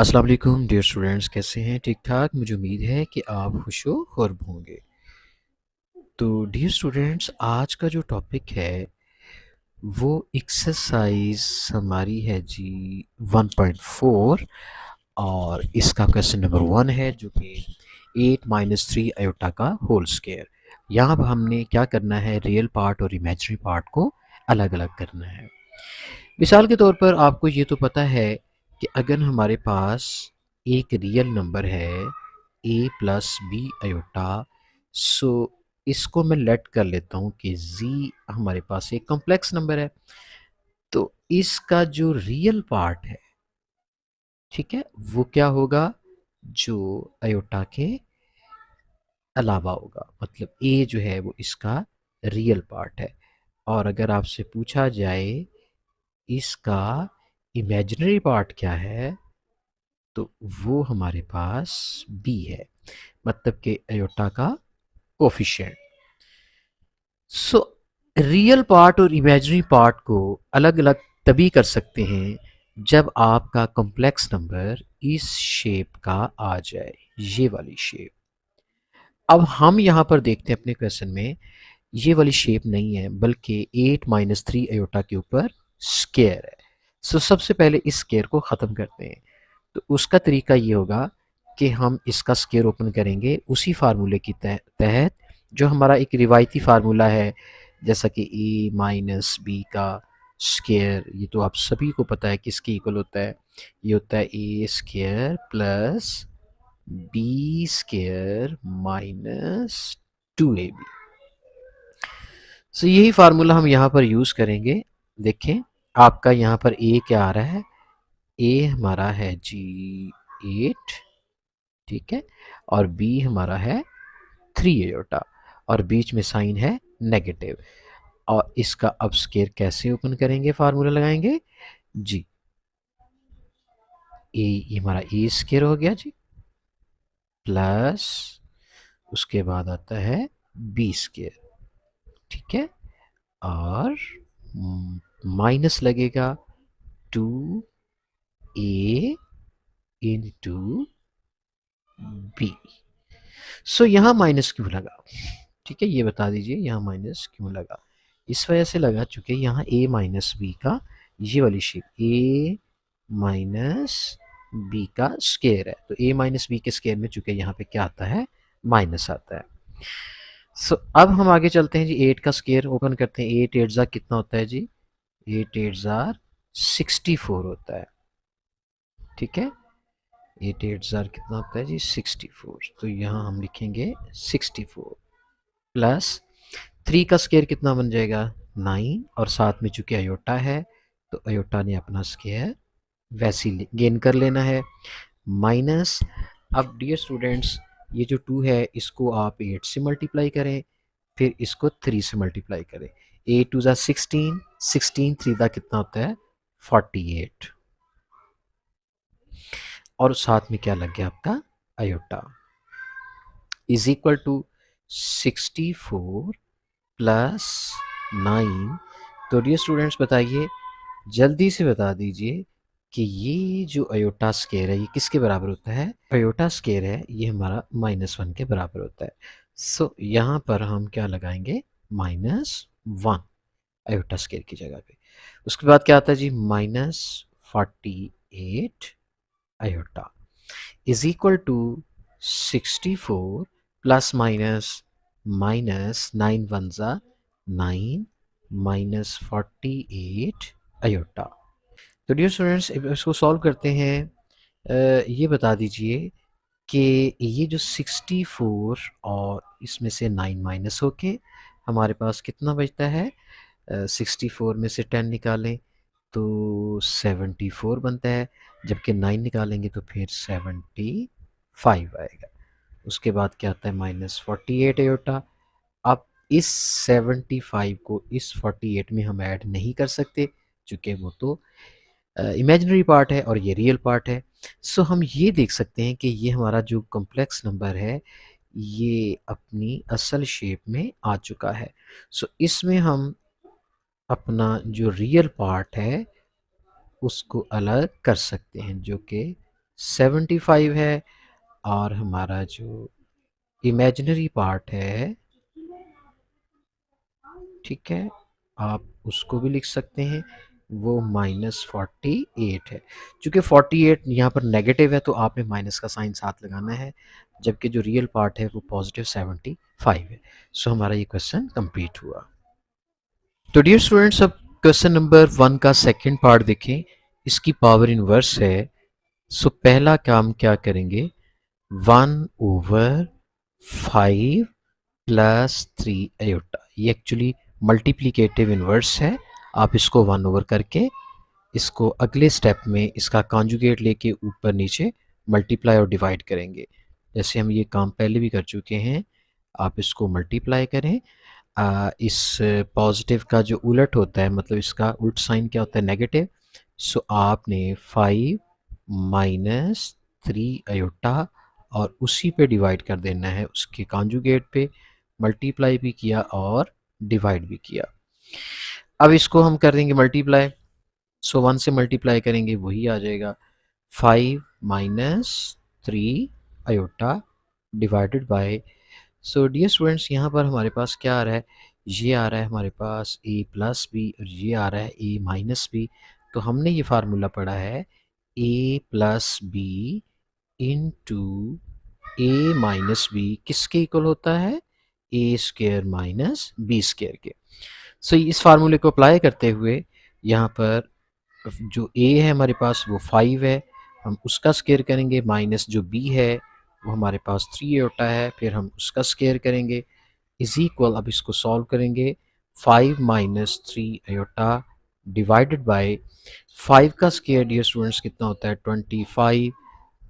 अस्सलाम वालेकुम dear students, कैसे हैं? ठीक ठाक। मुझे उम्मीद है कि आप खुशो खुर्ब होंगे। तो डियर स्टूडेंट्स, आज का जो टॉपिक है वो एक्सरसाइज हमारी है जी 1.4, और इसका क्वेश्चन नंबर 1 है जो कि 8 - 3 आयोटा का होल स्क्वायर। यहाँ पर हमने क्या करना है, रियल पार्ट और इमेजिनरी पार्ट को अलग अलग करना है। मिसाल के तौर पर आपको ये तो पता है कि अगर हमारे पास एक रियल नंबर है a प्लस बी आयोटा, सो इसको मैं लेट कर लेता हूँ कि z हमारे पास एक कॉम्प्लेक्स नंबर है। तो इसका जो रियल पार्ट है, ठीक है, वो क्या होगा, जो आयोटा के अलावा होगा। मतलब a जो है वो इसका रियल पार्ट है। और अगर आपसे पूछा जाए इसका इमेजिनरी पार्ट क्या है, तो वो हमारे पास b है, मतलब कि आयोटा का कोफिशिएंट। सो रियल पार्ट और इमेजिनरी पार्ट को अलग अलग तभी कर सकते हैं जब आपका कॉम्प्लेक्स नंबर इस शेप का आ जाए, ये वाली शेप। अब हम यहाँ पर देखते हैं अपने क्वेश्चन में ये वाली शेप नहीं है, बल्कि 8 - 3 आयोटा के ऊपर स्क्वायर है। सो सबसे पहले इस स्क्वायर को ख़त्म करते हैं। तो उसका तरीका ये होगा कि हम इसका स्क्वायर ओपन करेंगे उसी फार्मूले की तहत जो हमारा एक रिवायती फार्मूला है, जैसा कि a - b का स्क्वायर। ये तो आप सभी को पता है किसके इक्वल होता है, ये होता है a square plus B square minus 2ab। So यही फार्मूला हम यहाँ पर यूज़ करेंगे। देखें, आपका यहाँ पर a क्या आ रहा है, a हमारा है जी 8, ठीक है, और b हमारा है 3 आयोटा, और बीच में साइन है नेगेटिव। और इसका अब स्क्वायर कैसे ओपन करेंगे, फार्मूला लगाएंगे जी, ये हमारा ए स्क्वायर हो गया जी, प्लस उसके बाद आता है बी स्क्वायर, ठीक है, और माइनस लगेगा 2a इंटू बी। सो यहाँ माइनस क्यों लगा, ठीक है, ये बता दीजिए यहाँ माइनस क्यों लगा। इस वजह से लगा चूंकि यहाँ a माइनस बी का ये वाली शेप a माइनस बी का स्क्वायर है, तो a माइनस बी के स्क्वायर में चूंकि यहाँ पे क्या आता है, माइनस आता है। सो अब हम आगे चलते हैं जी, 8 का स्क्वायर ओपन करते हैं। 8 8 ज़ा कितना होता है जी, 8 8 ज़ा 64 होता है, ठीक है, 8 8 ज़ा कितना होता है जी 64। तो यहाँ हम लिखेंगे 64 प्लस 3 का स्क्वायर कितना बन जाएगा 9, और साथ में चूंकि अयोटा है तो अयोटा ने अपना स्क्वायर वैसे ही गेन कर लेना है, माइनस। अब डियर स्टूडेंट्स, ये जो 2 है इसको आप 8 से मल्टीप्लाई करें, फिर इसको 3 से मल्टीप्लाई करें। 8 2 ज़ा 16, 16 3 ज़ा कितना होता है 48, और साथ में क्या लग गया आपका अयोटा, इज इक्वल टू 64 प्लस 9। तो डियर स्टूडेंट्स बताइए, जल्दी से बता दीजिए कि ये जो अयोटा स्क्वायर है ये किसके बराबर होता है। अयोटा स्क्वायर है ये हमारा -1 के बराबर होता है। सो यहाँ पर हम क्या लगाएंगे, -1 अयोटा स्क्वायर की जगह पे। उसके बाद क्या आता है जी, -48 iota is equal to 64 plus minus minus 9 1 ज़ा 9 माइनस 48 अयोटा। तो डियर स्टूडेंट्स इसको सॉल्व करते हैं। ये बता दीजिए कि ये जो 64 और इसमें से 9 माइनस होके हमारे पास कितना बचता है, 64 में से 10 निकालें तो 74 बनता है, जबकि 9 निकालेंगे तो फिर 75 आएगा। उसके बाद क्या आता है -48 अयोटा। अब इस 75 को इस 48 में हम ऐड नहीं कर सकते क्योंकि वो तो इमेजिनरी पार्ट है और ये रियल पार्ट है। सो हम ये देख सकते हैं कि ये हमारा जो कॉम्प्लेक्स नंबर है ये अपनी असल शेप में आ चुका है। सो इसमें हम अपना जो रियल पार्ट है उसको अलग कर सकते हैं, जो कि 75 है, और हमारा जो इमेजिनरी पार्ट है, ठीक है, आप उसको भी लिख सकते हैं, वो -48 है। चूँकि 48 यहाँ पर नेगेटिव है तो आपने माइनस का साइन साथ लगाना है, जबकि जो रियल पार्ट है वो पॉजिटिव 75 है। सो हमारा ये क्वेश्चन कंप्लीट हुआ। तो डियर स्टूडेंट्स, अब क्वेश्चन नंबर 1 का सेकंड पार्ट देखें। इसकी पावर इनवर्स है। सो पहला काम क्या करेंगे, 1/5 प्लस 3 आयोटा। ये एक्चुअली मल्टीप्लिकेटिव इन्वर्स है। आप इसको 1/, करके इसको अगले स्टेप में इसका कॉन्जुगेट लेके ऊपर नीचे मल्टीप्लाई और डिवाइड करेंगे। जैसे हम ये काम पहले भी कर चुके हैं, आप इसको मल्टीप्लाई करें। इस पॉजिटिव का जो उलट होता है, मतलब इसका उल्ट साइन क्या होता है, नेगेटिव। सो आपने 5 माइनस 3 आयोटा और उसी पे डिवाइड कर देना है, उसके कॉन्जुगेट पे मल्टीप्लाई भी किया और डिवाइड भी किया। अब इसको हम कर देंगे मल्टीप्लाई। सो 1 से मल्टीप्लाई करेंगे, वही आ जाएगा 5 minus 3 iota divided by. So dear students, यहाँ पर हमारे पास क्या आ रहा है, ये आ रहा है हमारे पास a प्लस बी और ये आ रहा है a माइनस बी। तो हमने ये फार्मूला पढ़ा है a plus b into a minus b किसके इक्वल होता है, a square minus B square के। सो इस फार्मूले को अप्लाई करते हुए यहाँ पर जो a है हमारे पास वो 5 है, हम उसका स्क्वायर करेंगे, माइनस जो b है वो हमारे पास 3 होता है, फिर हम उसका स्क्वायर करेंगे, इज इक्वल, अब इसको सॉल्व करेंगे, 5 माइनस 3 आयोटा डिवाइडेड बाय 5 का स्क्वायर डियर स्टूडेंट्स कितना होता है 25,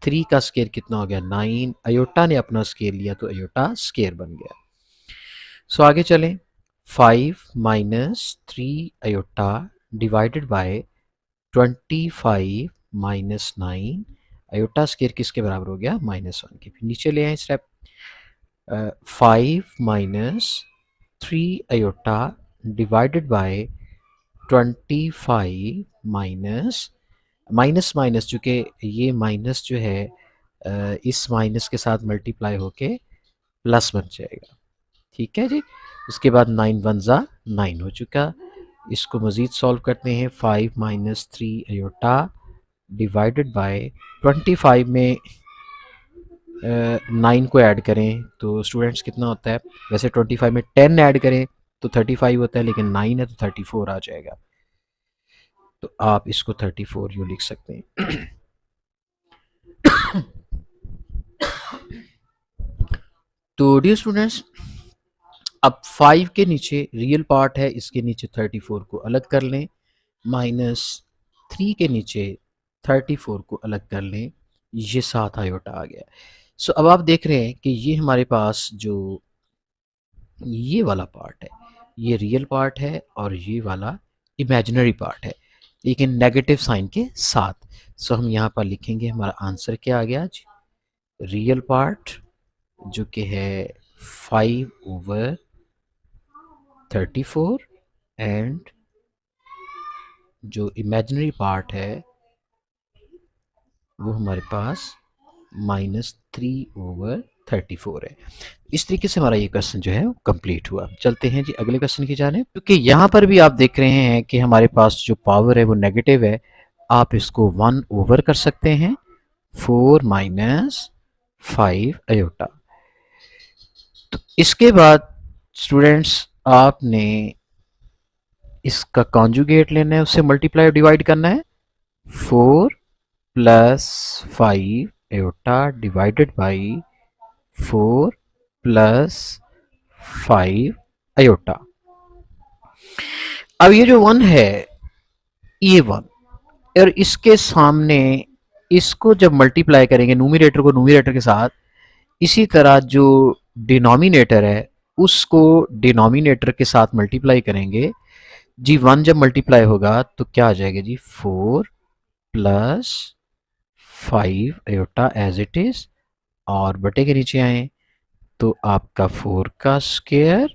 3 का स्क्वायर कितना हो गया 9, आयोटा ने अपना स्क्वायर लिया तो आयोटा स्क्वायर बन गया। सो आगे चलें, 5 minus 3 iota divided bye 25 minus 9, iota square किसके बराबर हो गया -1 के। फिर नीचे ले आए step, 5 minus 3 iota divided bye 25 minus minus minus, चूँकि ये माइनस जो है इस माइनस के साथ मल्टीप्लाई होके प्लस बन जाएगा, ठीक है जी। उसके बाद 9 1 ज़ा 9 हो चुका। इसको मज़ीद सॉल्व करते हैं, 5 माइनस 3 आयोटा डिवाइडेड बाय 25 में 9 को ऐड करें तो स्टूडेंट्स कितना होता है, वैसे 25 में 10 ऐड करें तो 35 होता है, लेकिन 9 है तो 34 आ जाएगा। तो आप इसको 34 यूँ लिख सकते हैं। तो डियर स्टूडेंट्स, अब 5 के नीचे रियल पार्ट है, इसके नीचे 34 को अलग कर लें, -3 के नीचे 34 को अलग कर लें, ये 7 आयोटा आ गया। सो अब आप देख रहे हैं कि ये हमारे पास जो ये वाला पार्ट है ये रियल पार्ट है और ये वाला इमेजिनरी पार्ट है, लेकिन नेगेटिव साइन के साथ। सो हम यहाँ पर लिखेंगे, हमारा आंसर क्या आ गया जी, रियल पार्ट जो कि है 5/34 एंड जो इमेजिनरी पार्ट है वो हमारे पास -3/34 है। इस तरीके से हमारा ये क्वेश्चन जो है वो कंप्लीट हुआ। चलते हैं जी अगले क्वेश्चन की जानिब, क्योंकि यहाँ पर भी आप देख रहे हैं कि हमारे पास जो पावर है वो नेगेटिव है। आप इसको 1/, कर सकते हैं, 4 माइनस 5 आयोटा। तो इसके बाद स्टूडेंट्स आपने इसका कॉन्जुगेट लेना है, उससे मल्टीप्लाई और डिवाइड करना है, 4 plus 5 iota divided by 4 plus 5 iota. अब ये जो 1 है ये 1, और इसके सामने इसको जब मल्टीप्लाई करेंगे न्यूमरेटर को न्यूमरेटर के साथ, इसी तरह जो डिनोमिनेटर है उसको डिनोमिनेटर के साथ मल्टीप्लाई करेंगे जी। 1 जब मल्टीप्लाई होगा तो क्या आ जाएगा जी, 4 plus 5 iota as it is, और बटे के नीचे आए तो आपका 4 का स्क्वायर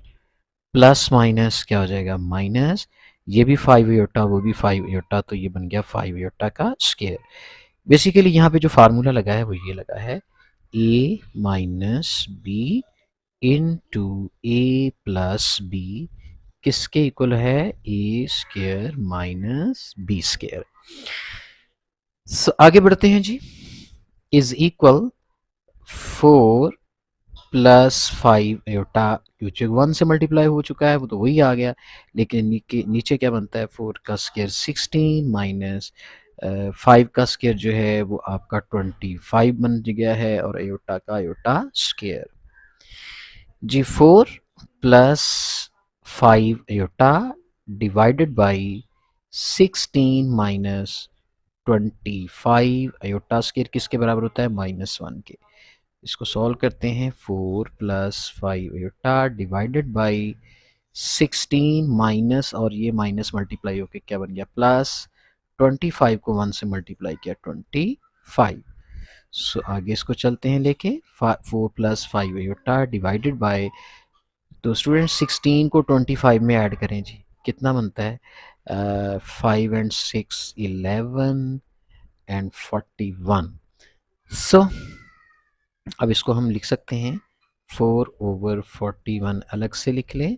प्लस माइनस क्या हो जाएगा माइनस, ये भी 5 आयोटा वो भी 5 आयोटा, तो ये बन गया 5 आयोटा का स्क्वायर। बेसिकली यहाँ पे जो फार्मूला लगा है वो ये लगा है, a minus b into a plus b किसके इक्वल है, ए स्क्वायर माइनस बी स्क्वायर। आगे बढ़ते हैं जी, इज इक्वल 4 प्लस 5 एटा, क्योंकि 1 से मल्टीप्लाई हो चुका है वो तो वही आ गया, लेकिन नीचे क्या बनता है, 4 का स्क्वायर 16 माइनस 5 का स्क्वायर जो है वो आपका 25 बन गया है, और एयोटा का एयोटा स्क्वायर जी 4 plus 5 iota divided by 16 minus 25 iota square किसके बराबर होता है, -1 के। इसको सॉल्व करते हैं, 4 plus 5 Etah divided by 16 minus, और ये माइनस मल्टीप्लाई होके क्या बन गया, प्लस 25 को 1 से मल्टीप्लाई किया 25। सो आगे इसको चलते हैं लेके, 4 प्लस 5 एटा डिवाइडेड बाई, तो स्टूडेंट 16 को 25 में ऐड करें जी, कितना बनता है, 5 एंड 6 11 एंड 41। सो अब इसको हम लिख सकते हैं 4/41 अलग से लिख लें,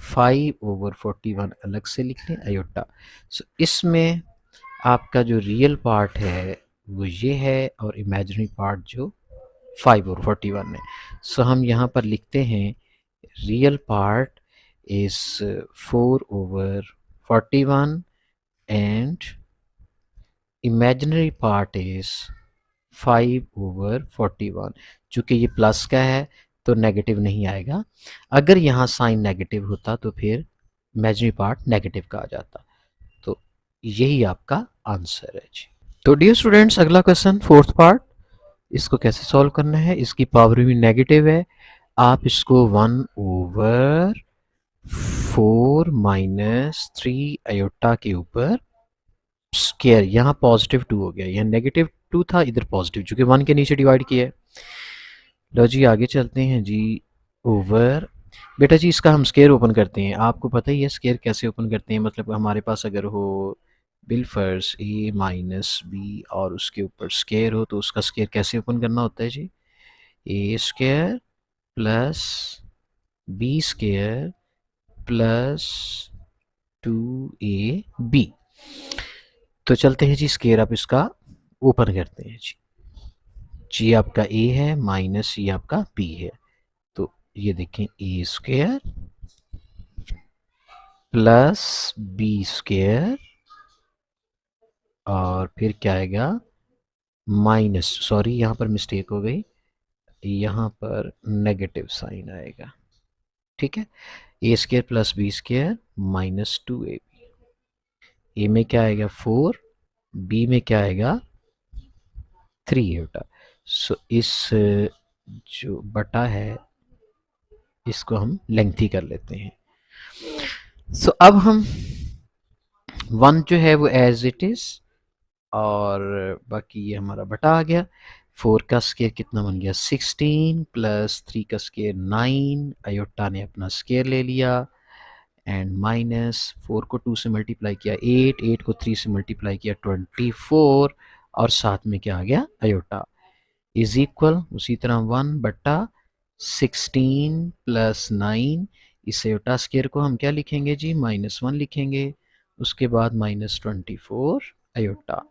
5/41 अलग से लिख लें अयोटा। सो इसमें आपका जो रियल पार्ट है वो ये है, और इमेजिनरी पार्ट जो 5/41 है। सो हम यहाँ पर लिखते हैं real part is 4/41 and imaginary part is 5/41। चूंकि ये प्लस का है तो नेगेटिव नहीं आएगा, अगर यहाँ साइन नेगेटिव होता तो फिर इमेजिनरी पार्ट नेगेटिव का आ जाता। तो यही आपका आंसर है जी। तो डियर स्टूडेंट्स, अगला क्वेश्चन फोर्थ पार्ट, इसको कैसे सॉल्व करना है, इसकी पावर भी नेगेटिव है, आप इसको 1/4 माइनस 3 अयोटा के ऊपर स्क्वायर, यहाँ पॉजिटिव 2 हो गया, यहाँ नेगेटिव 2 था, इधर पॉजिटिव, चूंकि 1 के नीचे डिवाइड किया है। लो जी आगे चलते हैं जी, ओवर, बेटा जी इसका हम स्केयर ओपन करते हैं, आपको पता ही है स्केयर कैसे ओपन करते हैं, मतलब हमारे पास अगर हो बिलफर्स a माइनस बी और उसके ऊपर स्केयर हो तो उसका स्केयर कैसे ओपन करना होता है जी, a square plus B square plus 2ab। तो चलते हैं जी, स्केयर आप इसका ओपन करते हैं जी, जी आपका a है माइनस ये आपका b है, तो ये देखें a square plus B square, और फिर क्या आएगा माइनस, सॉरी यहाँ पर मिस्टेक हो गई, यहाँ पर नेगेटिव साइन आएगा, ठीक है, ए square plus B square minus 2ab, A में क्या आएगा 4, बी में क्या आएगा 3 एटा। सो इस जो बटा है इसको हम लेंथी कर लेते हैं। सो अब हम 1 जो है वो एज इट इज, और बाकी ये हमारा बटा आ गया, 4 का स्केयर कितना बन गया 16 प्लस 3 का स्केयर 9, अयोटा ने अपना स्केयर ले लिया, एंड माइनस 4 को 2 से मल्टीप्लाई किया 8, 8 को 3 से मल्टीप्लाई किया 24, और साथ में क्या आ गया अयोटा, इज इक्वल उसी तरह 1/16 प्लस 9, इस अयोटा स्केयर को हम क्या लिखेंगे जी -1 लिखेंगे, उसके बाद -24 अयोटा,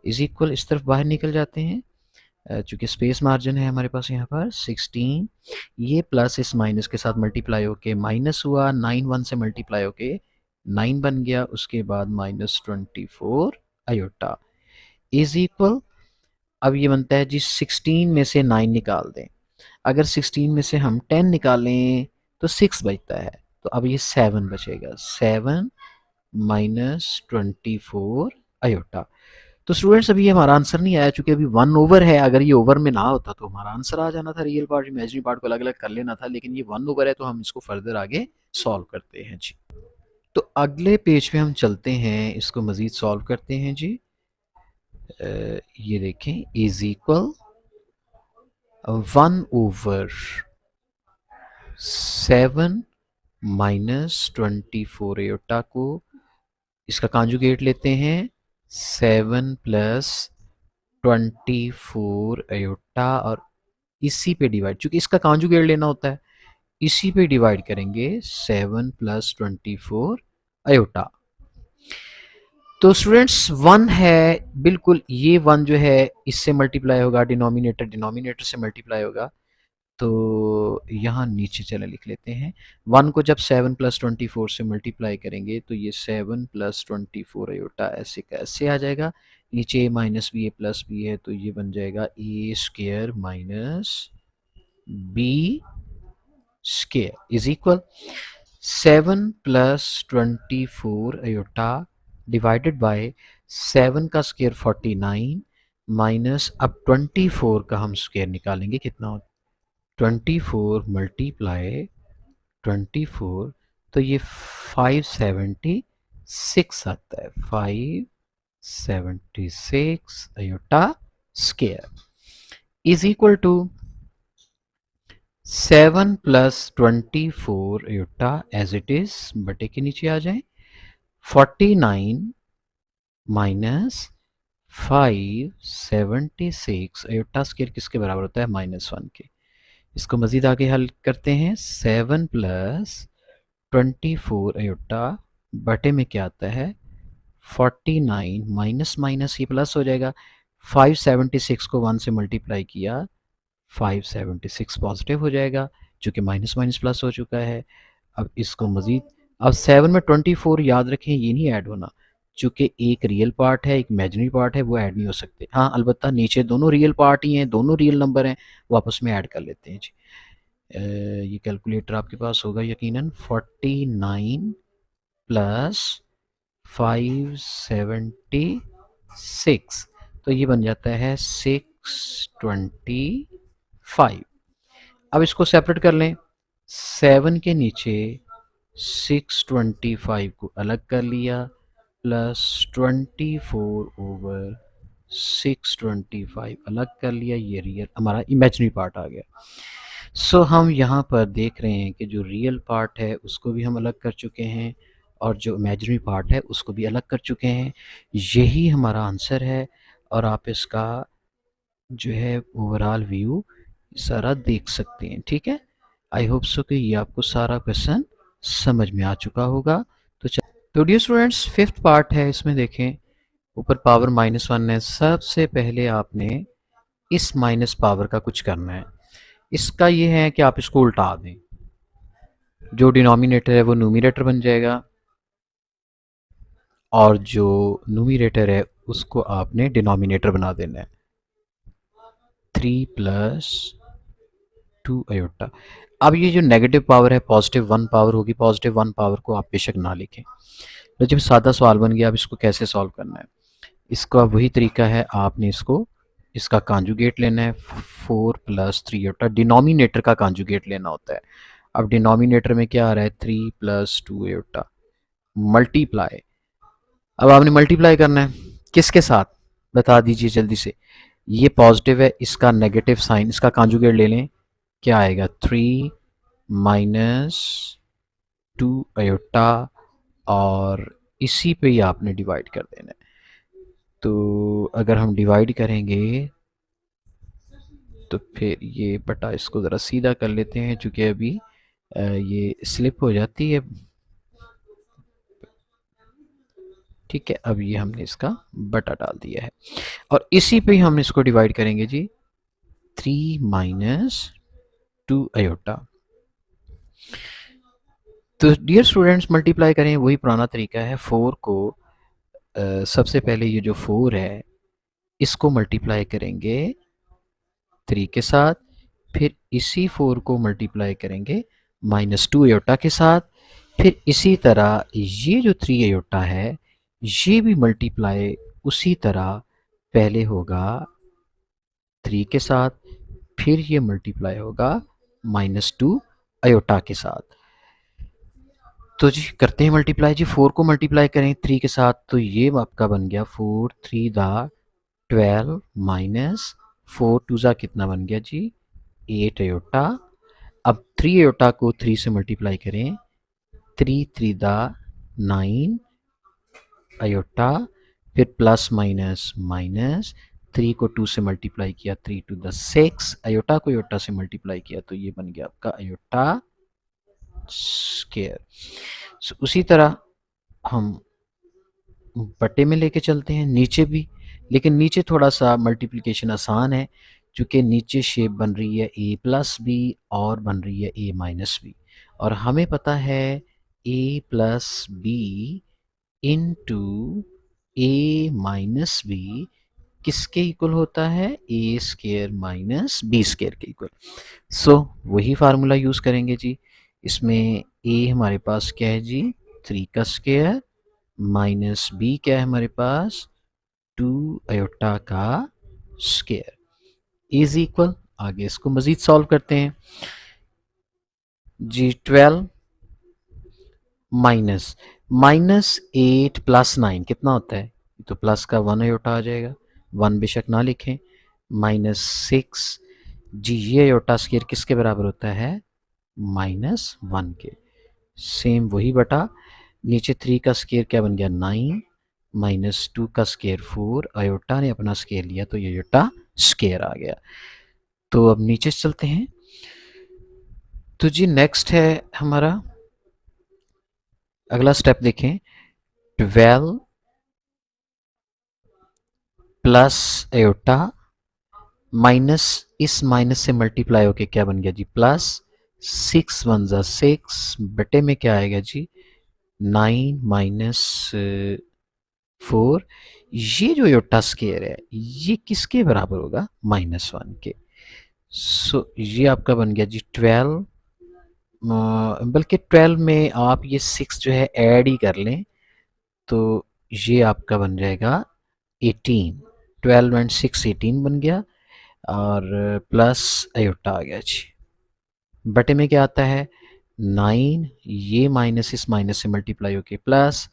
इज इक्वल इस तरफ बाहर निकल जाते हैं, चूंकि स्पेस मार्जिन है हमारे पास यहाँ पर 16, ये प्लस इस माइनस के साथ मल्टीप्लाई होके माइनस हुआ, 9 1 से मल्टीप्लाई होके 9 बन गया, उसके बाद -24 अयोटा, इज इक्वल, अब ये बनता है जी 16 में से 9 निकाल दें, अगर 16 में से हम 10 निकालें तो 6 बचता है, तो अब ये 7 बचेगा, 7 -24 अयोटा। तो स्टूडेंट्स अभी हमारा आंसर नहीं आया, चूंकि अभी 1 ओवर है, अगर ये ओवर में ना होता तो हमारा आंसर आ जाना था, रियल पार्ट इमेजिनरी पार्ट को अलग अलग कर लेना था, लेकिन ये 1 ओवर है तो हम इसको फर्दर आगे सॉल्व करते हैं जी। तो अगले पेज पे हम चलते हैं, इसको मज़ीद सॉल्व करते हैं जी। ये देखें इज इक्वल 1/7 -24 एटा को इसका कॉन्जुगेट लेते हैं, 7 प्लस 24 अयोटा और इसी पे डिवाइड, चूंकि इसका कॉन्जुगेट लेना होता है, इसी पे डिवाइड करेंगे 7 प्लस 24 अयोटा। तो स्टूडेंट्स वन है, बिल्कुल ये वन जो है इससे मल्टीप्लाई होगा, डिनोमिनेटर डिनोमिनेटर से मल्टीप्लाई होगा। तो यहाँ नीचे चले लिख लेते हैं, वन को जब 7 प्लस 24 से मल्टीप्लाई करेंगे तो ये 7 प्लस 24 अयोटा ऐसे का ऐसे आ जाएगा। नीचे A minus B A plus B है तो ये बन जाएगा A square minus B square is equal 7 plus 24 iota divided by 7 का स्क्वायर 49 माइनस अब 24 का हम स्क्वायर निकालेंगे कितना होता है 24 मल्टीप्लाई 24, तो ये 576 आता है, 576 iota square is equal to 7 plus 24 iota as it is बटे के नीचे आ जाए 49 माइनस 576 अयोटा स्क्वायर किसके बराबर होता है -1 के। इसको मजीद आगे हल करते हैं, 7 प्लस 24 अयोटा बटे में क्या आता है 49 माइनस माइनस ये प्लस हो जाएगा, 576 को 1 से मल्टीप्लाई किया 576 पॉजिटिव हो जाएगा, चूँकि माइनस माइनस प्लस हो चुका है। अब इसको मज़ीद, अब 7 में 24 याद रखें ये नहीं ऐड होना, चूँकि एक रियल पार्ट है एक इमेजिनरी पार्ट है, वो ऐड नहीं हो सकते। हाँ अलबत्ता नीचे दोनों रियल पार्ट ही हैं, दोनों रियल नंबर हैं, वो आपस में ऐड कर लेते हैं जी। ये कैलकुलेटर आपके पास होगा यकीनन, 49 प्लस 576 तो ये बन जाता है 625। अब इसको सेपरेट कर लें, 7 के नीचे 625 को अलग कर लिया प्लस 24/625 अलग कर लिया, ये रियल हमारा इमेजिनरी पार्ट आ गया। सो हम यहाँ पर देख रहे हैं कि जो रियल पार्ट है उसको भी हम अलग कर चुके हैं और जो इमेजिनरी पार्ट है उसको भी अलग कर चुके हैं। यही हमारा आंसर है और आप इसका जो है ओवरऑल व्यू सारा देख सकते हैं। ठीक है, आई होप सो कि ये आपको सारा क्वेश्चन समझ में आ चुका होगा। तो डियर स्टूडेंट्स फिफ्थ पार्ट है, इसमें देखें ऊपर पावर -1 है। सबसे पहले आपने इस माइनस पावर का कुछ करना है। इसका ये है कि आप इसको उल्टा दें, जो डिनोमिनेटर है वो न्यूमरेटर बन जाएगा और जो न्यूमरेटर है उसको आपने डिनोमिनेटर बना देना है, 3 प्लस 2 अयोटा। अब ये जो नेगेटिव पावर है +1 पावर होगी, +1 पावर को आप बेशक ना लिखें। तो जब सादा सवाल बन गया, अब इसको कैसे सॉल्व करना है, इसका वही तरीका है, आपने इसको इसका कॉन्जुगेट लेना है, 4 प्लस 3 अयोटा, डिनोमिनेटर का कॉन्जुगेट लेना होता है। अब डिनोमिनेटर में क्या आ रहा है 3 प्लस 2 अयोटा मल्टीप्लाई, अब आपने मल्टीप्लाई करना है किसके साथ बता दीजिए जल्दी से। ये पॉजिटिव है, इसका नेगेटिव साइन, इसका कॉन्जुगेट ले लें, क्या आएगा 3 माइनस 2 अयोटा और इसी पे ही आपने डिवाइड कर देना है। तो अगर हम डिवाइड करेंगे तो फिर ये बटा इसको ज़रा सीधा कर लेते हैं, चूँकि अभी ये स्लिप हो जाती है। ठीक है, अब ये हमने इसका बटा डाल दिया है और इसी पे हम इसको डिवाइड करेंगे जी, 3 माइनस 2 अयोटा। तो डियर स्टूडेंट्स मल्टीप्लाई करें, वही पुराना तरीका है। 4 को सबसे पहले ये जो 4 है इसको मल्टीप्लाई करेंगे 3 के साथ, फिर इसी 4 को मल्टीप्लाई करेंगे -2 अयोटा के साथ, फिर इसी तरह ये जो 3 अयोटा है ये भी मल्टीप्लाई उसी तरह पहले होगा 3 के साथ, फिर ये मल्टीप्लाई होगा -2 अयोटा के साथ। तो जी करते हैं मल्टीप्लाई जी, 4 को मल्टीप्लाई करें 3 के साथ तो ये आपका बन गया 4 3 दा 12 माइनस 4 2 ज़ा कितना बन गया जी 8 अयोटा। अब 3 अयोटा को 3 से मल्टीप्लाई करें, 3 3 दा 9 अयोटा, फिर प्लस माइनस माइनस 3 को 2 से मल्टीप्लाई किया 3 टू द 6, अयोटा को अयोटा से मल्टीप्लाई किया तो ये बन गया आपका अयोटा स्क्वायर। उसी तरह हम बटे में लेके चलते हैं नीचे भी, लेकिन नीचे थोड़ा सा मल्टीप्लिकेशन आसान है, क्योंकि नीचे शेप बन रही है ए प्लस बी और बन रही है ए माइनस बी, और हमें पता है ए प्लस बी इंटू ए माइनस बी किसके इक्वल होता है, A square minus B square के इक्वल। सो वही फार्मूला यूज़ करेंगे जी। इसमें ए हमारे पास क्या है जी, 3 का स्केयर, माइनस बी क्या है हमारे पास, 2 अयोटा का स्केयर इज इक्वल। आगे इसको मजीद सॉल्व करते हैं जी। 12 माइनस माइनस 8 प्लस 9 कितना होता है, तो प्लस का 1 अयोटा आ जाएगा, 1 बेशक ना लिखें। माइनस 6 जी, ये अयोटा स्केयर किसके बराबर होता है, -1 के। सेम वही बटा नीचे 3 का स्केयर क्या बन गया 9, -2 का स्केयर 4, अयोटा ने अपना स्केयर लिया तो ये अयोटा स्केयर आ गया। तो अब नीचे चलते हैं। तो जी नेक्स्ट है हमारा अगला स्टेप देखें, 12 प्लस अयोटा माइनस इस माइनस से मल्टीप्लाई होके क्या बन गया जी, प्लस 6 वन ज़ा 6 बटे में क्या आएगा जी 9 माइनस 4। ये जो अयोटा स्केयर है ये किसके बराबर होगा, -1 के। सो ये आपका बन गया जी 12, बल्कि 12 में आप ये 6 जो है ऐड ही कर लें तो ये आपका बन जाएगा 18। 12 एंड 6 18 बन गया, और प्लस अयोटा आ गया जी। बटे में क्या आता है 9, ये माइनस इस माइनस से मल्टीप्लाई होके प्लस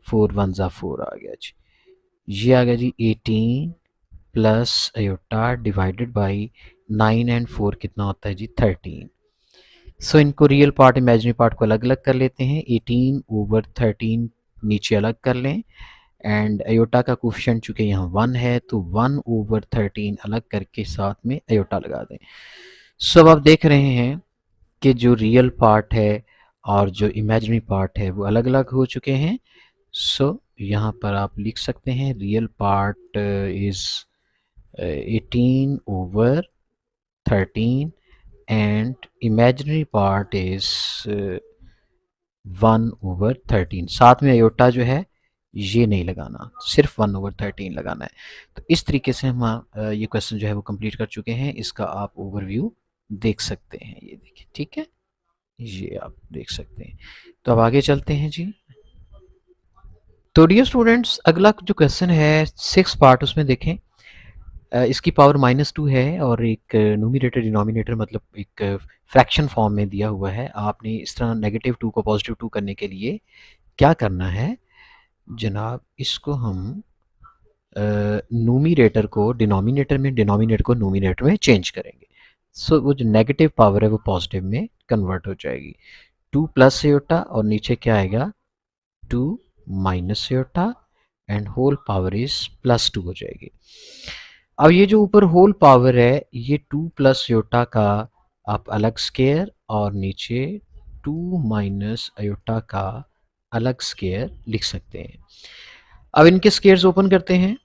4 वन ज़ा 4 आ गया जी। ये आ गया जी 18 plus iota divided by 9 and 4 कितना होता है जी 13। सो इनको रियल पार्ट इमेजिनरी पार्ट को अलग अलग कर लेते हैं, 18 ओवर 13 नीचे अलग कर लें, एंड अयोटा का कोफिशिएंट चूँकि यहाँ 1 है तो 1 ओवर 13 अलग करके साथ में अयोटा लगा दें। सो अब आप देख रहे हैं कि जो रियल पार्ट है और जो इमेजिनरी पार्ट है वो अलग अलग हो चुके हैं। सो यहाँ पर आप लिख सकते हैं real part is 18 over 13 and imaginary part is 1 over 13। साथ में अयोटा जो है ये नहीं लगाना, सिर्फ 1 ओवर 13 लगाना है। तो इस तरीके से हम ये क्वेश्चन जो है वो कंप्लीट कर चुके हैं। इसका आप ओवरव्यू देख सकते हैं, ये देखिए, ठीक है, ये आप देख सकते हैं। तो अब आगे चलते हैं जी। तो डियर स्टूडेंट्स अगला जो क्वेश्चन है 6 पार्ट, उसमें देखें इसकी पावर -2 है और एक न्यूमरेटर डिनोमिनेटर मतलब एक फ्रैक्शन फॉर्म में दिया हुआ है। आपने इस तरह -2 को +2 करने के लिए क्या करना है जनाब, इसको हम न्यूमरेटर को डिनोमिनेटर में, डिनोमिनेटर को न्यूमरेटर में चेंज करेंगे। सो वो जो नेगेटिव पावर है वो पॉजिटिव में कन्वर्ट हो जाएगी। 2 प्लस अयोटा और नीचे क्या आएगा 2 minus iota and whole power is +2 हो जाएगी। अब ये जो ऊपर होल पावर है ये 2 प्लस अयोटा का आप अलग स्केयर और नीचे 2 माइनस अयोटा का अलग स्केयर लिख सकते हैं। अब इनके स्केयर्स ओपन करते हैं,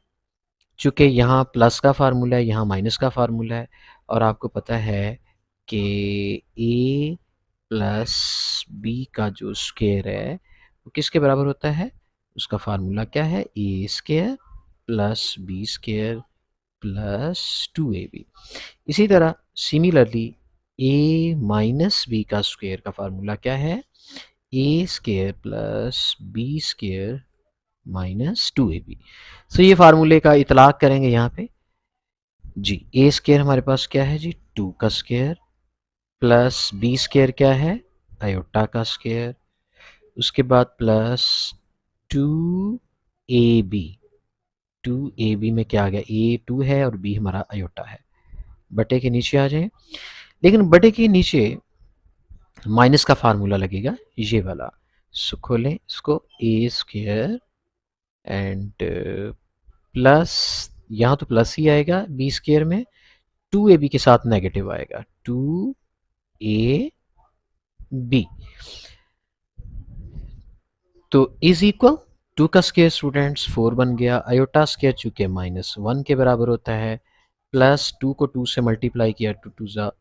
चूँकि यहाँ प्लस का फार्मूला है यहाँ माइनस का फार्मूला है, और आपको पता है कि a प्लस बी का जो स्केयर है वो किसके बराबर होता है, उसका फार्मूला क्या है, A square plus B square plus 2ab। इसी तरह सिमिलरली a माइनस बी का स्क्वायर का फार्मूला क्या है, A square plus B square -2ab। So ये फार्मूले का इतलाक करेंगे यहाँ पे जी। ए स्केयर हमारे पास क्या है जी 2 का स्केयर प्लस बी स्केयर क्या है अयोटा का स्केयर, उसके बाद प्लस 2ab। 2ab में क्या आ गया, ए 2 है और बी हमारा अयोटा है। बटे के नीचे आ जाए, लेकिन बटे के नीचे माइनस का फार्मूला लगेगा ये वाला। सो खोलें इसको, ए स्केयर एंड प्लस यहाँ तो प्लस ही आएगा बी स्क्वायर में, 2ab के साथ नेगेटिव आएगा, 2ab तो इज इक्वल 2 का स्क्वायर स्टूडेंट्स 4 बन गया, आयोटा स्क्वायर चूंकि -1 के बराबर होता है, प्लस 2 को 2 से मल्टीप्लाई किया, 2 2 ज़ा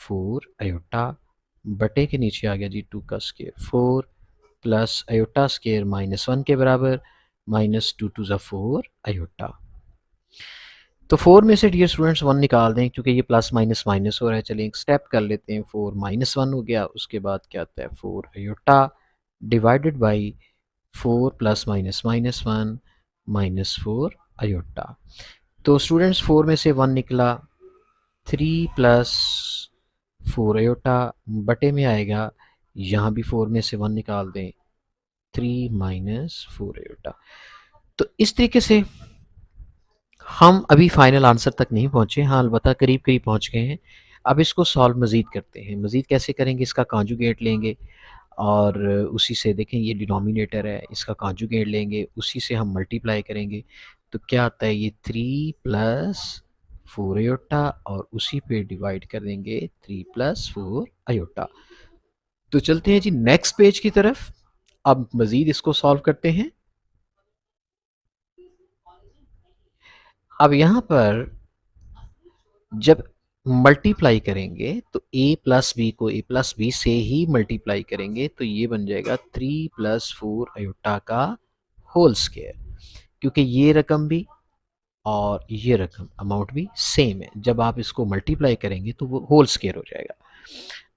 4 आयोटा बटे के नीचे आ गया जी 2 का स्क्वायर 4 प्लस आयोटा स्क्वायर -1 के बराबर, -2 2 ज़ा 4 आयोटा। तो 4 में से डियर स्टूडेंट्स 1 निकाल दें क्योंकि ये प्लस माइनस माइनस हो रहा है। चलिए एक स्टेप कर लेते हैं, 4 -1 हो गया, उसके बाद क्या आता है 4 iota divided by 4 plus minus minus 1 -4 iota. तो स्टूडेंट्स 4 में से 1 निकला, 3 प्लस 4 आयोटा बटे में आएगा, यहाँ भी 4 में से 1 निकाल दें, 3 -4 आयोटा। तो इस तरीके से हम अभी फाइनल आंसर तक नहीं पहुँचे, हाँ अलबत्ता करीब करीब पहुँच गए हैं। अब इसको सॉल्व मज़ीद करते हैं। मज़ीद कैसे करेंगे, इसका कॉन्जुगेट लेंगे और उसी से देखें ये डिनोमिनेटर है, इसका कॉन्जुगेट लेंगे, उसी से हम मल्टीप्लाई करेंगे। तो क्या आता है ये 3 प्लस 4 आयोटा और उसी पे डिवाइड कर देंगे 3 प्लस 4 आयोटा। तो चलते हैं जी नेक्स्ट पेज की तरफ। अब मज़ीद इसको सॉल्व करते हैं। अब यहाँ पर जब मल्टीप्लाई करेंगे तो a प्लस बी को a प्लस बी से ही मल्टीप्लाई करेंगे, तो ये बन जाएगा 3 प्लस 4 आयोटा का होल स्क्वायर, क्योंकि ये रकम भी और ये रकम अमाउंट भी सेम है। जब आप इसको मल्टीप्लाई करेंगे तो वो होल स्क्वायर हो जाएगा।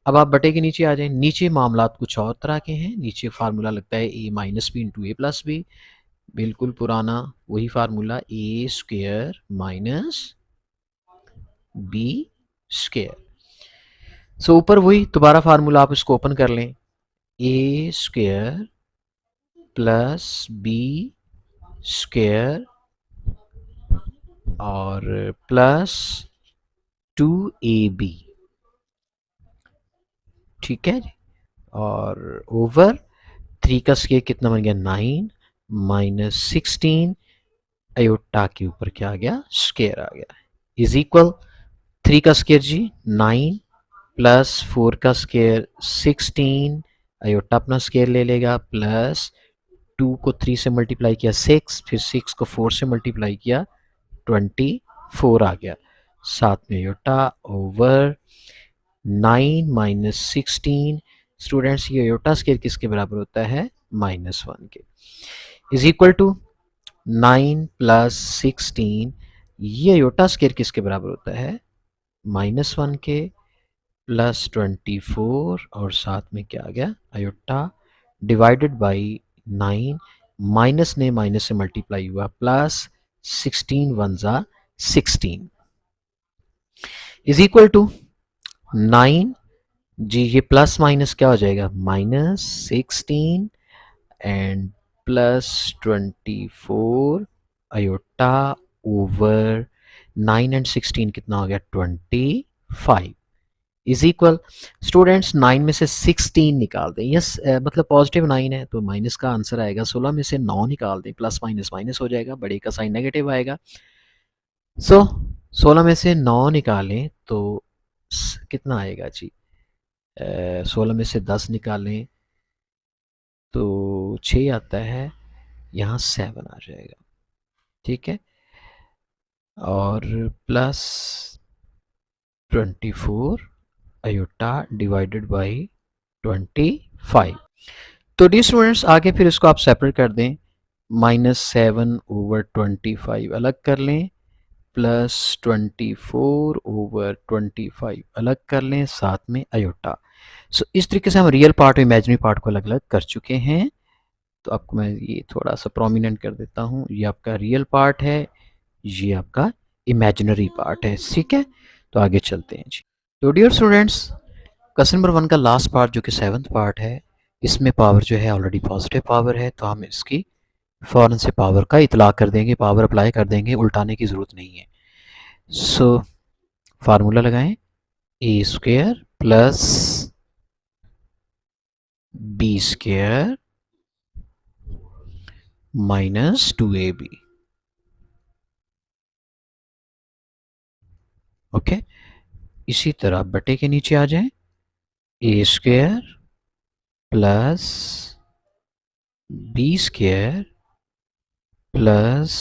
अब आप बटे के नीचे आ जाएं, नीचे मामलात कुछ और तरह के हैं। नीचे फार्मूला लगता है a minus b into a plus b, बिल्कुल पुराना वही formula, a square minus b square. So ऊपर वही दोबारा फार्मूला, आप इसको ओपन कर लें, a square plus B square और प्लस 2ab, ठीक है जी। और ओवर 3 का स्क्वायर कितना बन गया 9 -16 अयोटा के ऊपर क्या आ गया स्क्वायर आ गया, इज इक्वल 3 का स्क्वायर जी 9 प्लस 4 का स्क्वायर 16, अयोटा अपना स्क्वायर ले लेगा, प्लस 2 को 3 से मल्टीप्लाई किया 6, फिर 6 को 4 से मल्टीप्लाई किया 24 आ गया, साथ में अयोटा ओवर 9 -16। स्टूडेंट्स ये अयोटा स्क्वायर किसके बराबर होता है -1 के, इज इक्वल टू 9 प्लस 16, ये अयोटा स्क्वायर किसके बराबर होता है -1 के, प्लस 24 और साथ में क्या आ गया अयोटा डिवाइडेड बाई 9, माइनस ने माइनस से मल्टीप्लाई हुआ, प्लस 16 वन ज़ा 16 इज इक्वल टू 9 जी, ये प्लस माइनस क्या हो जाएगा -16 and plus 24 iota over 9 and 16 कितना हो गया 25 इज इक्वल। स्टूडेंट्स 9 में से 16 निकाल दें, यस मतलब पॉजिटिव 9 है तो माइनस का आंसर आएगा, 16 में से 9 निकाल दें, प्लस माइनस माइनस हो जाएगा, बड़े का साइन नेगेटिव आएगा। सो 16 में से 9 निकालें तो कितना आएगा जी, 16 में से 10 निकालें तो 6 आता है, यहाँ 7 आ जाएगा, ठीक है, और प्लस 24 अयोटा डिवाइडेड बाई 25। तो डी स्टूडेंट्स आगे फिर इसको आप सेपरेट कर दें, -7 ओवर 25 अलग कर लें, प्लस 24 ओवर 25 अलग कर लें, साथ में अयोटा। सो इस तरीके से हम रियल पार्ट और इमेजिनरी पार्ट को अलग अलग कर चुके हैं। तो आपको मैं ये थोड़ा सा प्रोमिनेंट कर देता हूँ, ये आपका रियल पार्ट है, ये आपका इमेजिनरी पार्ट है, ठीक है। तो आगे चलते हैं जी। तो डियर स्टूडेंट्स क्वेश्चन नंबर 1 का लास्ट पार्ट जो कि 7th पार्ट है, इसमें पावर जो है ऑलरेडी पॉजिटिव पावर है, तो हम इसकी फ़ौरन से पावर का इतलाक़ कर देंगे, पावर अप्लाई कर देंगे, उल्टाने की ज़रूरत नहीं है। सो फार्मूला लगाएं, A square plus B square -2ab okay, इसी तरह बटे के नीचे आ जाए, A square plus B square plus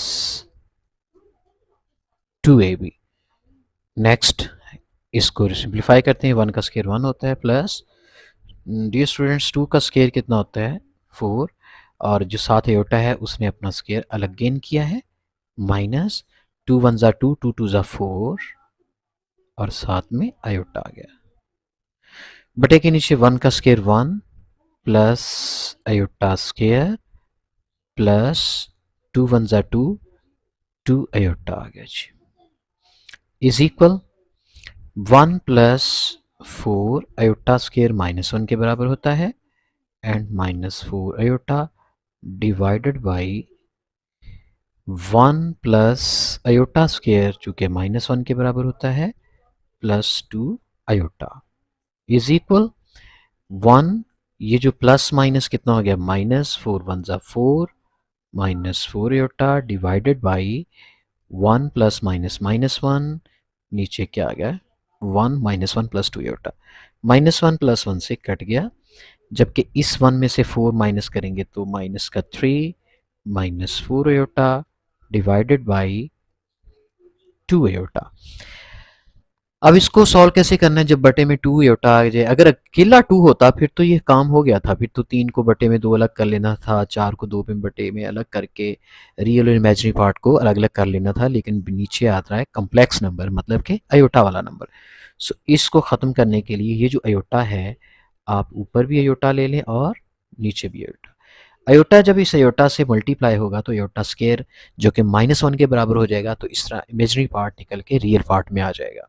2ab। Next इसको सिंप्लीफाई करते हैं, 1 का स्क्वायर 1 होता है, प्लस डियर स्टूडेंट्स 2 का स्क्वायर कितना होता है 4, और जो साथ अयोटा है उसने अपना स्क्वायर अलग गेन किया है, माइनस 2 1 ज़ा 2, 2 2 ज़ा 4, और साथ में अयोटा आ गया। बटे के नीचे 1 का square 1 plus iota square plus 2 1 ज़ा 2, 2 अयोटा आ गया जी, is equal 1 plus 4 iota square -1 के बराबर होता है, and -4 iota divided by 1 plus iota square चूँकि -1 के बराबर होता है प्लस 2 अयोटा इज इक्वल 1, ये जो प्लस माइनस कितना हो गया, -4 1 ज़ा 4, -4 iota divided by 1 plus minus -1, नीचे क्या आ गया 1 -1 प्लस 2 अयोटा, -1 प्लस 1 से कट गया, जबकि इस 1 में से 4 माइनस करेंगे तो माइनस का 3 -4 अयोटा डिवाइडेड बाई 2 अयोटा। अब इसको सॉल्व कैसे करना है, जब बटे में 2 अयोटा आ जाए, अगर अकेला 2 होता फिर तो ये काम हो गया था, फिर तो 3 को बटे में 2 अलग कर लेना था, 4 को 2 में बटे में अलग करके रियल और इमेजिनरी पार्ट को अलग अलग कर लेना था, लेकिन नीचे आता है कम्प्लेक्स नंबर, मतलब कि अयोटा वाला नंबर। सो इसको ख़त्म करने के लिए ये जो अयोटा है, आप ऊपर भी अयोटा ले लें और नीचे भी अयोटा। अयोटा जब इस अयोटा से मल्टीप्लाई होगा तो अयोटा स्क्वायर जो कि -1 के बराबर हो जाएगा, तो इस तरह इमेजिनरी पार्ट निकल के रियल पार्ट में आ जाएगा।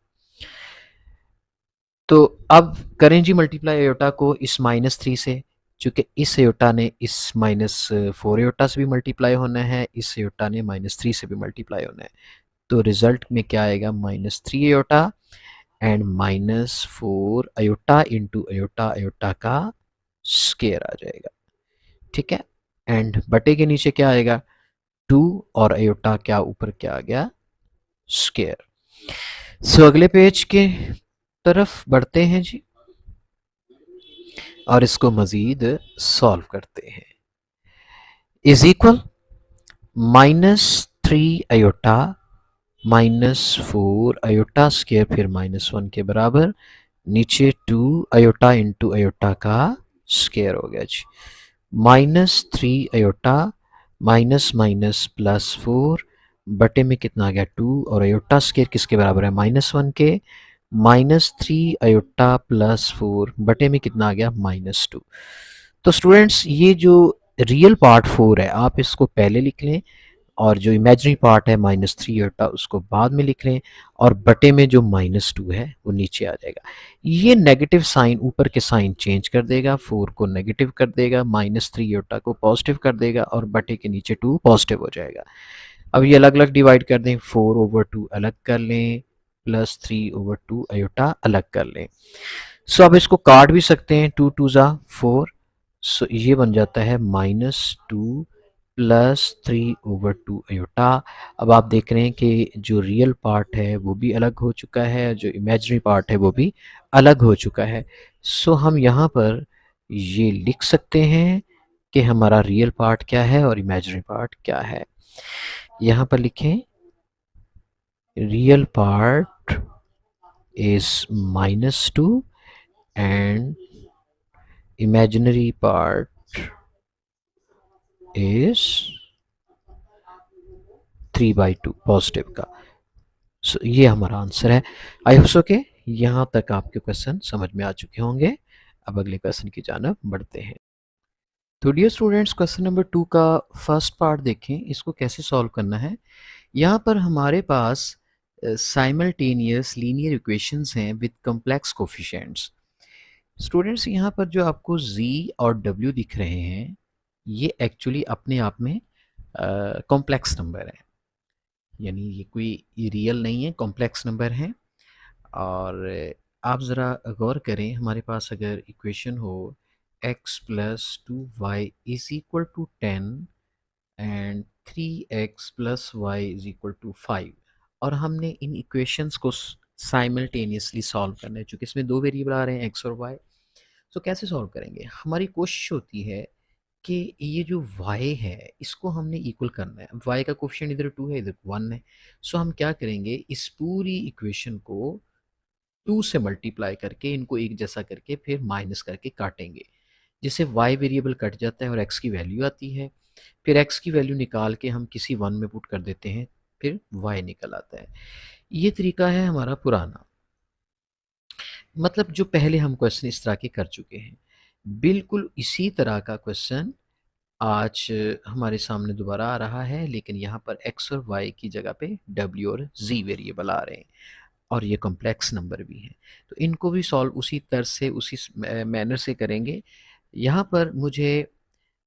तो अब करें जी मल्टीप्लाई अयोटा को इस -3 से, चूँकि इस अयोटा ने इस -4 अयोटा से भी मल्टीप्लाई होना है, इस अयोटा ने -3 से भी मल्टीप्लाई होना है, तो रिजल्ट में क्या आएगा, -3 iota and -4 iota into iota, iota का स्क्वायर आ जाएगा, ठीक है, एंड बटे के नीचे क्या आएगा 2, और अयोटा क्या ऊपर क्या आ गया स्क्वायर। सो अगले पेज के तरफ बढ़ते हैं जी, और इसको मज़ीद सॉल्व करते हैं। Is equal -3 iota -4 iota square फिर -1 के बराबर, नीचे 2 अयोटा इंटू अयोटा का स्क्वायर हो गया जी, -3 अयोटा माइनस माइनस प्लस 4 बटे में कितना आ गया 2, और अयोटा स्क्वायर किसके बराबर है -1 के, -3 अयोटा प्लस 4 बटे में कितना आ गया -2। तो स्टूडेंट्स ये जो रियल पार्ट 4 है आप इसको पहले लिख लें, और जो इमेजिनरी पार्ट है -3 अयोटा उसको बाद में लिख लें, और बटे में जो -2 है वो नीचे आ जाएगा। ये नेगेटिव साइन ऊपर के साइन चेंज कर देगा, 4 को नेगेटिव कर देगा, -3 अयोटा को पॉजिटिव कर देगा, और बटे के नीचे 2 पॉजिटिव हो जाएगा। अब ये अलग अलग डिवाइड कर दें, 4/2 अलग कर लें, प्लस 3/2 अयोटा अलग कर लें। सो अब इसको काट भी सकते हैं, 2 2 ज़ा 4, सो ये बन जाता है -2 प्लस 3/2 अयोटा। अब आप देख रहे हैं कि जो रियल पार्ट है वो भी अलग हो चुका है, जो इमेजिनरी पार्ट है वो भी अलग हो चुका है। सो हम यहाँ पर ये लिख सकते हैं कि हमारा रियल पार्ट क्या है और इमेजिनरी पार्ट क्या है। यहाँ पर लिखें real part is -2 and imaginary part is 3/2 positive का। सो ये हमारा आंसर है। आई होप सो के यहाँ तक आपके क्वेश्चन समझ में आ चुके होंगे। अब अगले क्वेश्चन की जानब बढ़ते हैं। तो डियर स्टूडेंट्स क्वेश्चन नंबर 2 का फर्स्ट पार्ट देखें, इसको कैसे सॉल्व करना है। यहाँ पर हमारे पास साइमल्टेनियस लीनियर इक्वेशंस हैं विद कम्प्लेक्स कोफिशिएंट्स। स्टूडेंट्स यहाँ पर जो आपको z और w दिख रहे हैं ये एक्चुअली अपने आप में कॉम्प्लेक्स नंबर है, यानी ये कोई रियल नहीं है, कॉम्प्लेक्स नंबर है। और आप ज़रा गौर करें, हमारे पास अगर इक्वेशन हो x + 2y = 10 and 3x + y = 5, और हमने इन इक्वेशंस को साइमल्टेनियसली सॉल्व करना है, चूँकि इसमें 2 वेरिएबल आ रहे हैं x और y। तो कैसे सॉल्व करेंगे? हमारी कोशिश होती है कि ये जो y है इसको हमने इक्वल करना है। अब y का कोएफ़िशिएंट इधर 2 है, इधर 1 है। सो हम क्या करेंगे, इस पूरी इक्वेशन को 2 से मल्टीप्लाई करके इनको एक जैसा करके फिर माइनस करके काटेंगे, जिससे y वेरिएबल कट जाता है और x की वैल्यू आती है। फिर x की वैल्यू निकाल के हम किसी 1 में पुट कर देते हैं, फिर y निकल आता है। ये तरीका है हमारा पुराना, मतलब जो पहले हम क्वेश्चन इस तरह के कर चुके हैं। बिल्कुल इसी तरह का क्वेश्चन आज हमारे सामने दोबारा आ रहा है, लेकिन यहाँ पर x और y की जगह पे w और z वेरिएबल आ रहे हैं और ये कॉम्प्लेक्स नंबर भी हैं। तो इनको भी सॉल्व उसी तर्ज से, उसी मैनर से करेंगे। यहाँ पर मुझे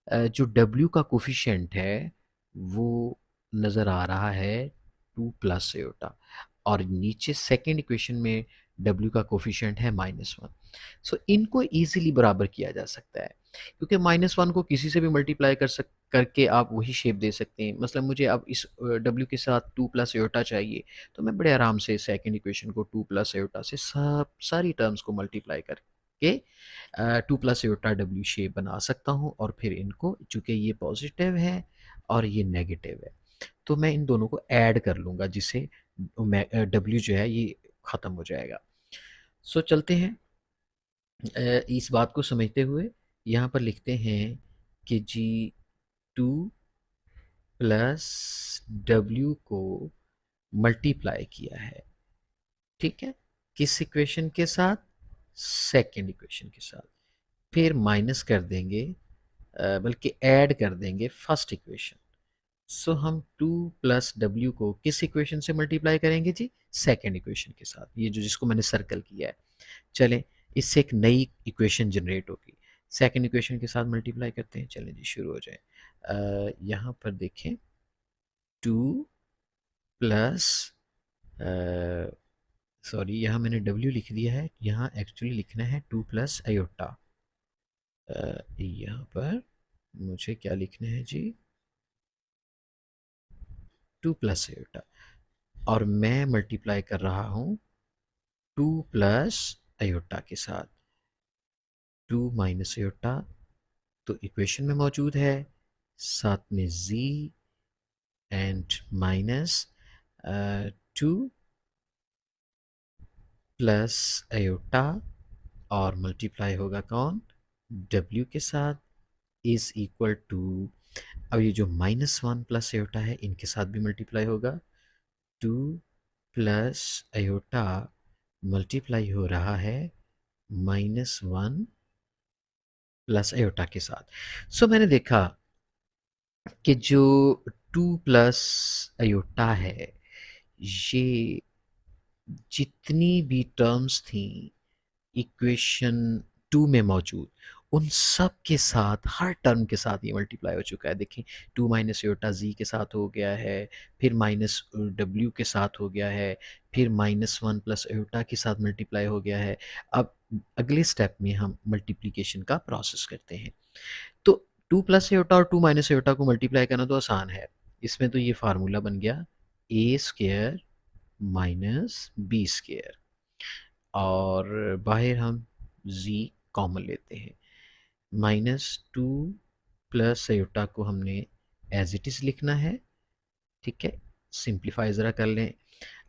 जो w का कोफिशिएंट है वो नज़र आ रहा है 2 प्लस एयोटा, और नीचे सेकेंड इक्वेशन में w का कोफिशिएंट है -1। सो इनको ईज़िली बराबर किया जा सकता है, क्योंकि -1 को किसी से भी मल्टीप्लाई करके आप वही शेप दे सकते हैं। मतलब मुझे अब इस w के साथ 2 प्लस एयोटा चाहिए, तो मैं बड़े आराम से सेकेंड इक्वेशन को 2 प्लस एयोटा से सारी टर्म्स को मल्टीप्लाई करके 2 प्लस एयोटा डब्ल्यू शेप बना सकता हूँ, और फिर इनको, चूँकि ये पॉजिटिव है और ये नेगेटिव है, तो मैं इन दोनों को ऐड कर लूँगा, जिससे डब्ल्यू जो है ये ख़त्म हो जाएगा। सो चलते हैं, इस बात को समझते हुए यहाँ पर लिखते हैं कि जी 2 प्लस डब्ल्यू को मल्टीप्लाई किया है, ठीक है, किस इक्वेशन के साथ? सेकेंड इक्वेशन के साथ। फिर माइनस कर देंगे, बल्कि ऐड कर देंगे फर्स्ट इक्वेशन। सो हम 2 प्लस डब्ल्यू को किस इक्वेशन से मल्टीप्लाई करेंगे जी? सेकेंड इक्वेशन के साथ, ये जो जिसको मैंने सर्कल किया है। चलें, इससे एक नई इक्वेशन जनरेट होगी। सेकेंड इक्वेशन के साथ मल्टीप्लाई करते हैं। चलें जी, शुरू हो जाए। यहाँ पर देखें, 2 प्लस, सॉरी यहाँ मैंने w लिख दिया है, यहाँ एक्चुअली लिखना है 2 प्लस आयोटा। यहाँ पर मुझे क्या लिखना है जी? 2 प्लस आयोटा, और मैं मल्टीप्लाई कर रहा हूँ 2 प्लस आयोटा के साथ। 2 माइनस आयोटा तो इक्वेशन में मौजूद है, साथ में z and minus 2 plus iota, और मल्टीप्लाई होगा कौन? w के साथ, इज़ इक्वल टू, अब ये जो -1 प्लस आयोटा है इनके साथ भी मल्टीप्लाई होगा। 2 प्लस आयोटा मल्टीप्लाई हो रहा है -1 प्लस आयोटा के साथ। सो मैंने देखा कि जो 2 प्लस आयोटा है, ये जितनी भी टर्म्स थी इक्वेशन 2 में मौजूद, उन सब के साथ, हर टर्म के साथ ये मल्टीप्लाई हो चुका है। देखें, 2 माइनस आयोटा z के साथ हो गया है, फिर माइनस w के साथ हो गया है, फिर -1 प्लस आयोटा के साथ मल्टीप्लाई हो गया है। अब अगले स्टेप में हम मल्टीप्लिकेशन का प्रोसेस करते हैं। तो 2 प्लस आयोटा और 2 माइनस आयोटा को मल्टीप्लाई करना तो आसान है। इसमें तो ये फार्मूला बन गया a square minus b square, और बाहर हम z कॉमन लेते हैं। -2 प्लस आयोटा को हमने एज इट इज़ लिखना है, ठीक है, सिंप्लीफाई ज़रा कर लें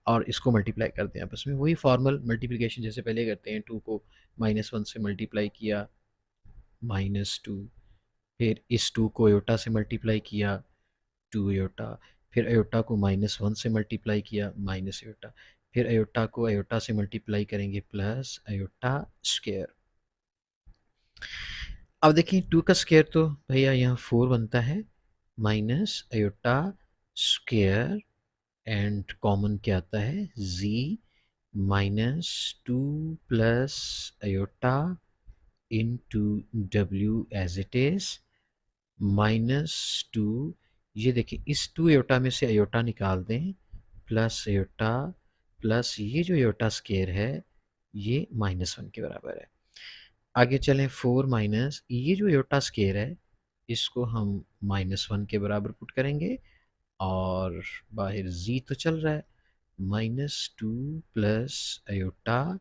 और इसको मल्टीप्लाई कर दें आपस में, वही फॉर्मल मल्टीप्लिकेशन जैसे पहले करते हैं। 2 को -1 से मल्टीप्लाई किया, -2, फिर इस 2 को आयोटा से मल्टीप्लाई किया, 2 आयोटा, फिर आयोटा को -1 से मल्टीप्लाई किया, माइनस आयोटा, फिर आयोटा को आयोटा से मल्टीप्लाई करेंगे, प्लस आयोटा स्क्वायर। अब देखें, 2 का स्क्वायर तो भैया यहाँ 4 बनता है, minus iota square, and common क्या आता है? z -2 plus iota into w as it is, -2, ये देखिए इस 2 आयोटा में से आयोटा निकाल दें, प्लस आयोटा, प्लस ये जो आयोटा स्क्वायर है ये -1 के बराबर है। आगे चलें, 4 माइनस ये जो आयोटा स्क्वायर है इसको हम -1 के बराबर पुट करेंगे, और बाहर z तो चल रहा है, -2 plus iota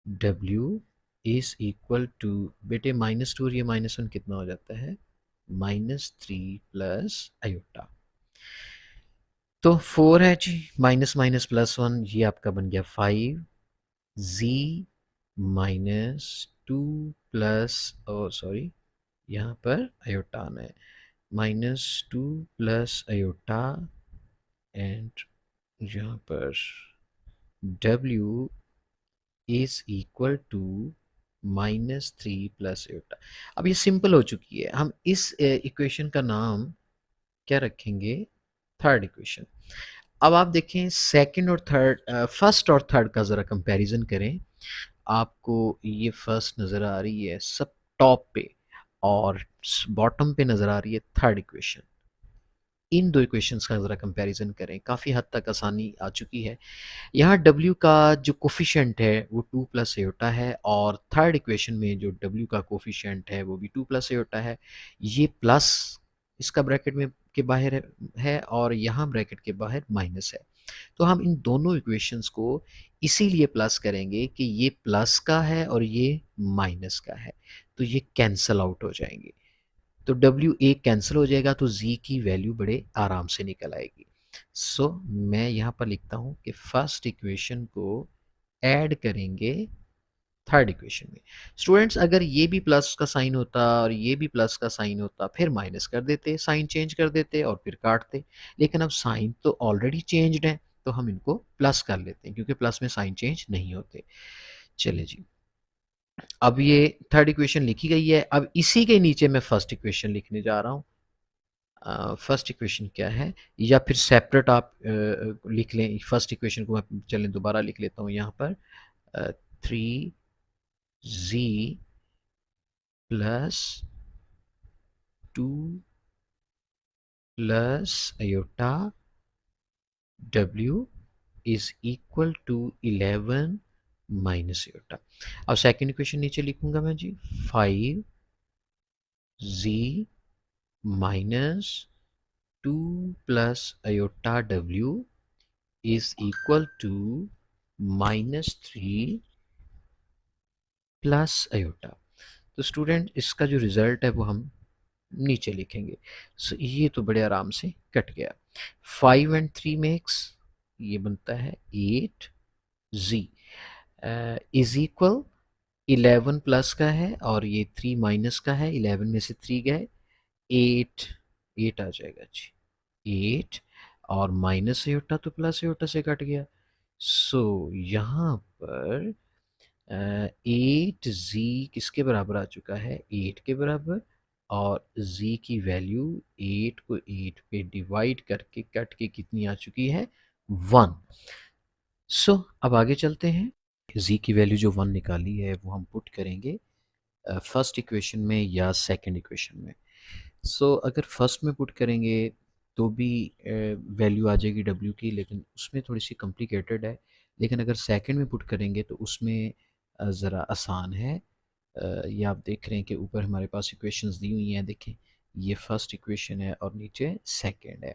W is equal to, बेटे -2 और ये -1 कितना हो जाता है, -3 प्लस आयोटा। तो 4 है जी, माइनस माइनस प्लस 1, ये आपका बन गया 5 z -2 प्लस, ओ सॉरी, यहाँ पर आयोटा आना है, -2 प्लस आयोटा एंड यहाँ पर W is equal to -3 plus iota. अब ये सिंपल हो चुकी है, हम इस इक्वेशन का नाम क्या रखेंगे, थर्ड इक्वेशन। अब आप देखें सेकंड और थर्ड, फर्स्ट और थर्ड का ज़रा कंपैरिजन करें। आपको ये फर्स्ट नज़र आ रही है सब टॉप पे और बॉटम पे नज़र आ रही है थर्ड इक्वेशन। इन दो इक्वेशंस का ज़रा कंपैरिजन करें, काफ़ी हद तक आसानी आ चुकी है। यहाँ W का जो कोफिशिएंट है वो 2 प्लस एयोटा है और थर्ड इक्वेशन में जो W का कोफिशिएंट है वो भी 2 प्लस एयोटा है। ये प्लस इसका ब्रैकेट में के बाहर है और यहाँ ब्रैकेट के बाहर माइनस है। तो हम इन दोनों इक्वेशंस को इसीलिए प्लस करेंगे कि ये प्लस का है और ये माइनस का है, तो ये कैंसल आउट हो जाएंगे। तो W एक कैंसिल हो जाएगा तो Z की वैल्यू बड़े आराम से निकल आएगी। सो मैं यहाँ पर लिखता हूँ कि फर्स्ट इक्वेशन को ऐड करेंगे थर्ड इक्वेशन में। स्टूडेंट्स, अगर ये भी प्लस का साइन होता और ये भी प्लस का साइन होता, फिर माइनस कर देते, साइन चेंज कर देते और फिर काटते, लेकिन अब साइन तो ऑलरेडी चेंज्ड है तो हम इनको प्लस कर लेते हैं क्योंकि प्लस में साइन चेंज नहीं होते। चले जी, अब ये थर्ड इक्वेशन लिखी गई है, अब इसी के नीचे मैं फर्स्ट इक्वेशन लिखने जा रहा हूँ। फर्स्ट इक्वेशन क्या है, या फिर सेपरेट आप लिख लें फर्स्ट इक्वेशन को। मैं चलें दोबारा लिख लेता हूँ यहाँ पर, 3z plus 2 plus iota W is equal to 11 minus iota. अब सेकेंड इक्वेशन नीचे लिखूंगा मैं जी, 5z minus 2 plus iota W is equal to -3 plus iota. तो स्टूडेंट, इसका जो रिजल्ट है वो हम नीचे लिखेंगे। सो ये तो बड़े आराम से कट गया। 5 एंड 3 मेक्स, ये बनता है 8z इज इक्वल 11 प्लस का है और ये 3 माइनस का है, 11 में से 3 गए, 8 8 आ जाएगा जी, 8 और माइनस आयोटा तो प्लस आयोटा से कट गया। सो यहाँ पर 8z किसके बराबर आ चुका है, 8 के बराबर, और z की वैल्यू 8 को 8 पे डिवाइड करके कट के कितनी आ चुकी है, 1। सो अब आगे चलते हैं। z की वैल्यू जो 1 निकाली है वो हम पुट करेंगे फर्स्ट इक्वेशन में या सेकंड इक्वेशन में। सो अगर फर्स्ट में पुट करेंगे तो भी वैल्यू आ जाएगी W की, लेकिन उसमें थोड़ी सी कॉम्प्लिकेटेड है। लेकिन अगर सेकंड में पुट करेंगे तो उसमें ज़रा आसान है। ये आप देख रहे हैं कि ऊपर हमारे पास इक्वेशंस दी हुई हैं, देखें ये फर्स्ट इक्वेशन है और नीचे सेकंड है।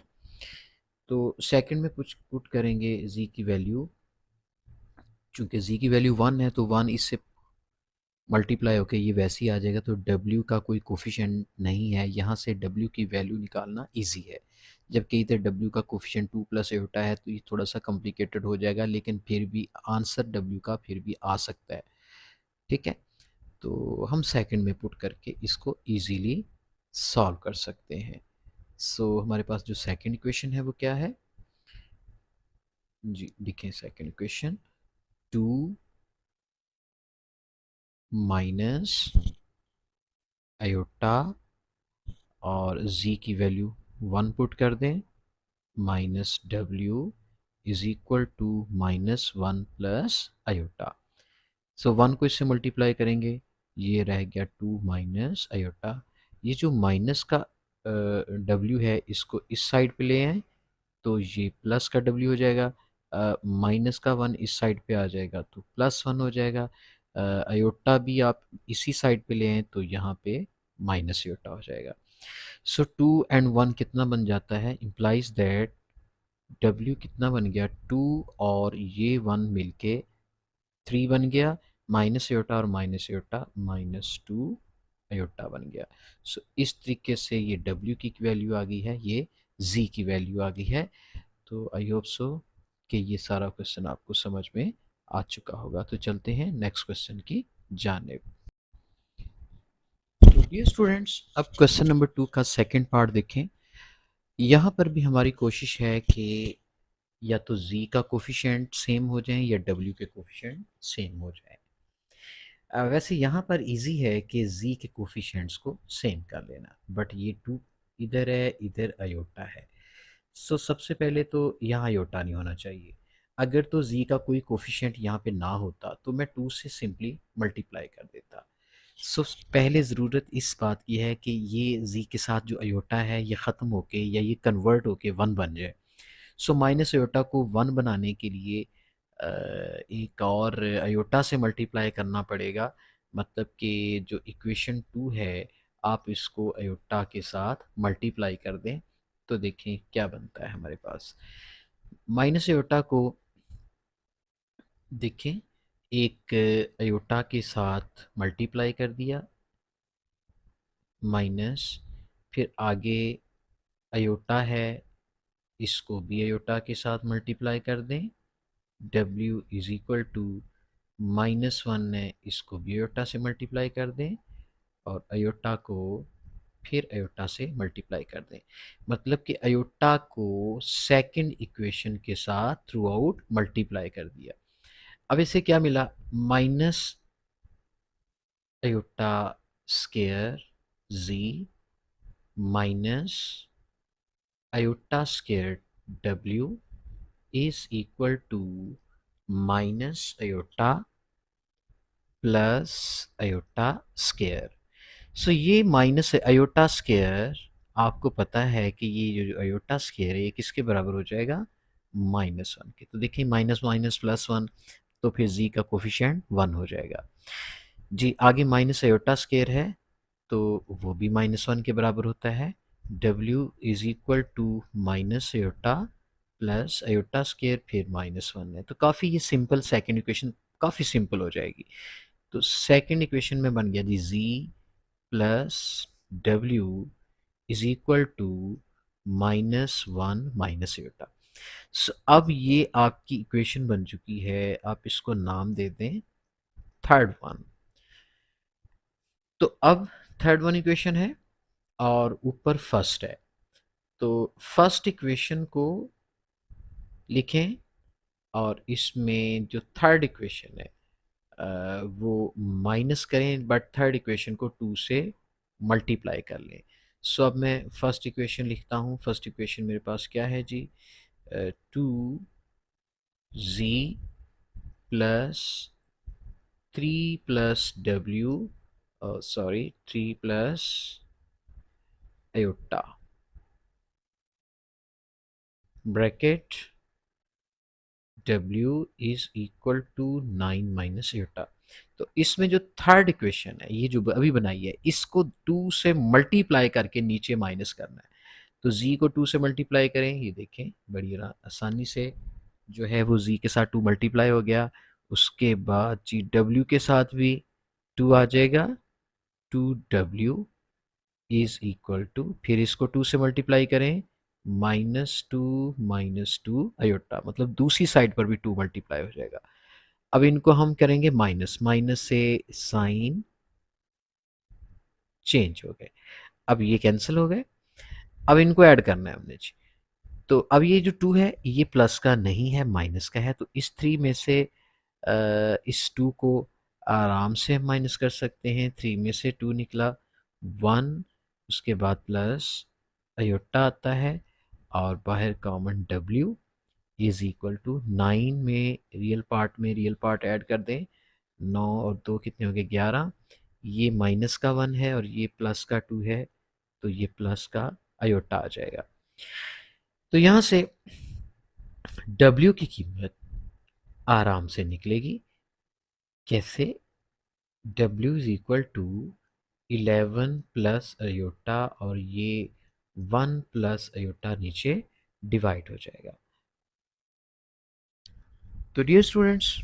तो सेकंड में पुट पुट करेंगे z की वैल्यू, चूँकि z की वैल्यू 1 है तो 1 इससे मल्टीप्लाई होके ये वैसे ही आ जाएगा, तो W का कोई कोफिशिएंट नहीं है, यहाँ से W की वैल्यू निकालना इजी है। जबकि इधर W का कोफिशिएंट 2 प्लस एटा है तो ये थोड़ा सा कॉम्प्लिकेटेड हो जाएगा, लेकिन फिर भी आंसर W का फिर भी आ सकता है। ठीक है, तो हम सेकंड में पुट करके इसको इजीली सॉल्व कर सकते हैं। सो हमारे पास जो सेकंड इक्वेशन है वो क्या है जी, लिखें सेकंड इक्वेशन, 2 माइनस आयोटा और z की वैल्यू 1 पुट कर दें, minus W is equal to -1 plus iota. So 1 को इससे मल्टीप्लाई करेंगे, ये रह गया 2 माइनस आयोटा। ये जो माइनस का W है इसको इस साइड पे ले आए तो ये प्लस का W हो जाएगा, माइनस का 1 इस साइड पे आ जाएगा तो +1 हो जाएगा। आयोटा भी आप इसी साइड पे ले आए तो यहाँ पे माइनस आयोटा हो जाएगा। सो 2 एंड 1 कितना बन जाता है, इम्प्लाइज दैट W कितना बन गया 2, और ये 1 मिलके 3 बन गया, माइनस अयोटा और माइनस अयोटा -2 अयोटा बन गया। सो इस तरीके से ये W की वैल्यू आ गई है, ये Z की वैल्यू आ गई है। तो आई होप सो कि ये सारा क्वेश्चन आपको समझ में आ चुका होगा। तो चलते हैं नेक्स्ट क्वेश्चन की जानिब। तो डियर स्टूडेंट्स, अब क्वेश्चन नंबर 2 का सेकंड पार्ट देखें। यहाँ पर भी हमारी कोशिश है कि या तो Z का कोफिशिएंट सेम हो जाए या W के कोफिशिएंट सेम हो जाए। वैसे यहाँ पर इजी है कि Z के कोफिशिएंट्स को सेम कर लेना, बट ये 2 इधर है, इधर अयोटा है। सो सबसे पहले तो यहाँ अयोटा नहीं होना चाहिए। अगर तो Z का कोई कोफिशिएंट यहाँ पे ना होता तो मैं 2 से सिंपली मल्टीप्लाई कर देता। सो पहले ज़रूरत इस बात की है कि ये Z के साथ जो अयोटा है ये ख़त्म होके या ये कन्वर्ट होके 1 बन जाए। सो माइनस अयोटा को 1 बनाने के लिए एक और अयोटा से मल्टीप्लाई करना पड़ेगा। मतलब कि जो इक्वेशन 2 है, आप इसको अयोटा के साथ मल्टीप्लाई कर दें तो देखें क्या बनता है हमारे पास। माइनस अयोटा को देखें, एक अयोटा के साथ मल्टीप्लाई कर दिया, माइनस, फिर आगे अयोटा है, इसको भी अयोटा के साथ मल्टीप्लाई कर दें। W इज इक्वल टू -1 है, इसको भी अयोटा से मल्टीप्लाई कर दें, और अयोटा को फिर अयोटा से मल्टीप्लाई कर दें। मतलब कि अयोटा को सेकंड इक्वेशन के साथ थ्रू आउट मल्टीप्लाई कर दिया। अब इसे क्या मिला, minus iota square Z minus iota square W is equal to minus iota plus iota square. So ये माइनस अयोटा स्केयर, आपको पता है कि ये जो अयोटा स्केयर है ये किसके बराबर हो जाएगा, -1 के। तो देखिए माइनस माइनस प्लस 1, तो फिर Z का कोफिशिएंट 1 हो जाएगा जी। आगे माइनस अयोटा स्केयर है तो वो भी -1 के बराबर होता है। W is equal to minus iota plus iota square फिर -1 है। तो काफ़ी ये सिंपल सेकेंड इक्वेशन काफ़ी सिंपल हो जाएगी। तो सेकेंड इक्वेशन में बन गया जी Z plus W is equal to -1 minus iota. अब ये आपकी इक्वेशन बन चुकी है, आप इसको नाम दे दें थर्ड वन। तो अब थर्ड वन इक्वेशन है और ऊपर फर्स्ट है, तो फर्स्ट इक्वेशन को लिखें और इसमें जो थर्ड इक्वेशन है वो माइनस करें, बट थर्ड इक्वेशन को 2 से मल्टीप्लाई कर लें। सो अब मैं फर्स्ट इक्वेशन लिखता हूँ। फर्स्ट इक्वेशन मेरे पास क्या है जी, 2Z plus 3 plus W, sorry 3 plus iota bracket W is equal to 9 minus iota. तो इसमें जो थर्ड इक्वेशन है ये जो अभी बनाई है, इसको 2 से मल्टीप्लाई करके नीचे माइनस करना है। तो Z को 2 से मल्टीप्लाई करें, ये देखें बड़ी आसानी से जो है वो Z के साथ 2 मल्टीप्लाई हो गया। उसके बाद जी W के साथ भी 2 आ जाएगा, 2W इज इक्वल टू, फिर इसको 2 से मल्टीप्लाई करें, -2 अयोटा, मतलब दूसरी साइड पर भी 2 मल्टीप्लाई हो जाएगा। अब इनको हम करेंगे माइनस, माइनस से साइन चेंज हो गए, अब ये कैंसिल हो गए। अब इनको ऐड करना है हमने जी। तो अब ये जो 2 है ये प्लस का नहीं है, माइनस का है। तो इस 3 में से इस 2 को आराम से हम माइनस कर सकते हैं। 3 में से 2 निकला 1, उसके बाद प्लस अयोटा आता है और बाहर common W is equal to 9 में रियल पार्ट ऐड कर दें, 9 और 2 कितने हो गए 11। ये माइनस का 1 है और ये प्लस का 2 है, तो ये प्लस का अयोटा आ जाएगा। तो यहाँ से W की कीमत आराम से निकलेगी। कैसे, W is equal to 11 plus iota और ये 1 प्लस अयोटा नीचे डिवाइड हो जाएगा। तो डियर स्टूडेंट्स,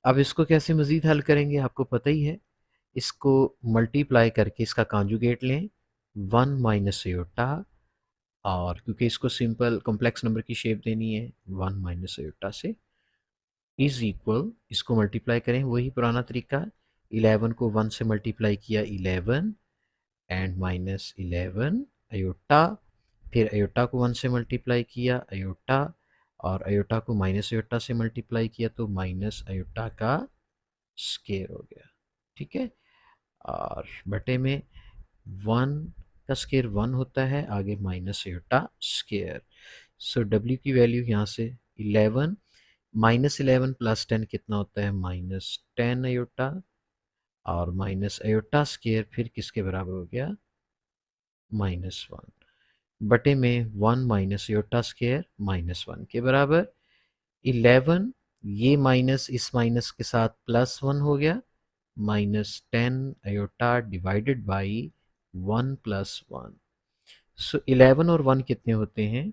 अब इसको कैसे मज़ीद हल करेंगे आपको पता ही है। इसको मल्टीप्लाई करके इसका कॉन्जुगेट लें, 1 माइनस एयोटा, और क्योंकि इसको सिंपल कॉम्प्लेक्स नंबर की शेप देनी है 1 माइनस एयोटा से, इज़ इक्वल, इसको मल्टीप्लाई करें वही पुराना तरीका, 11 को 1 से मल्टीप्लाई किया 11 एंड माइनस 11 अयोटा, फिर अयोटा को 1 से मल्टीप्लाई किया अयोटा, और अयोटा को माइनस अयोटा से मल्टीप्लाई किया तो माइनस अयोटा का स्केयर हो गया। ठीक है, और बटे में 1 का स्केयर 1 होता है, आगे minus iota square. So W की वैल्यू यहाँ से 11, माइनस 11 प्लस 10 कितना होता है, माइनस 10 अयोटा, और माइनस अयोटा स्केयर फिर किसके बराबर हो गया, -1 बटे में 1 माइनस अयोटा स्केयर -1 के बराबर। 11, ये माइनस इस माइनस के साथ +1 हो गया, -10 अयोटा डिवाइडेड बाई 1 + 1। सो 11 और 1 कितने होते हैं,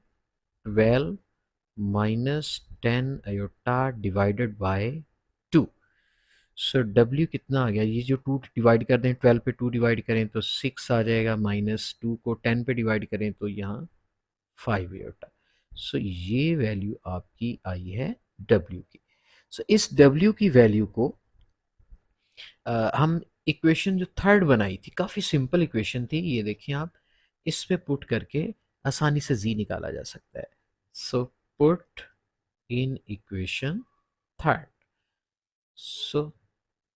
12 -10 iota divided by 2। So W कितना आ गया, ये जो 2 डिवाइड कर दें, 12 पे 2 डिवाइड करें तो 6 आ जाएगा, -2 को 10 पे डिवाइड करें तो यहाँ 5 आयोटा। सो ये वैल्यू आपकी आई है W की। सो इस W की वैल्यू को हम इक्वेशन जो थर्ड बनाई थी, काफ़ी सिंपल इक्वेशन थी, ये देखिए आप, इस पे पुट करके आसानी से Z निकाला जा सकता है। So put in equation third. So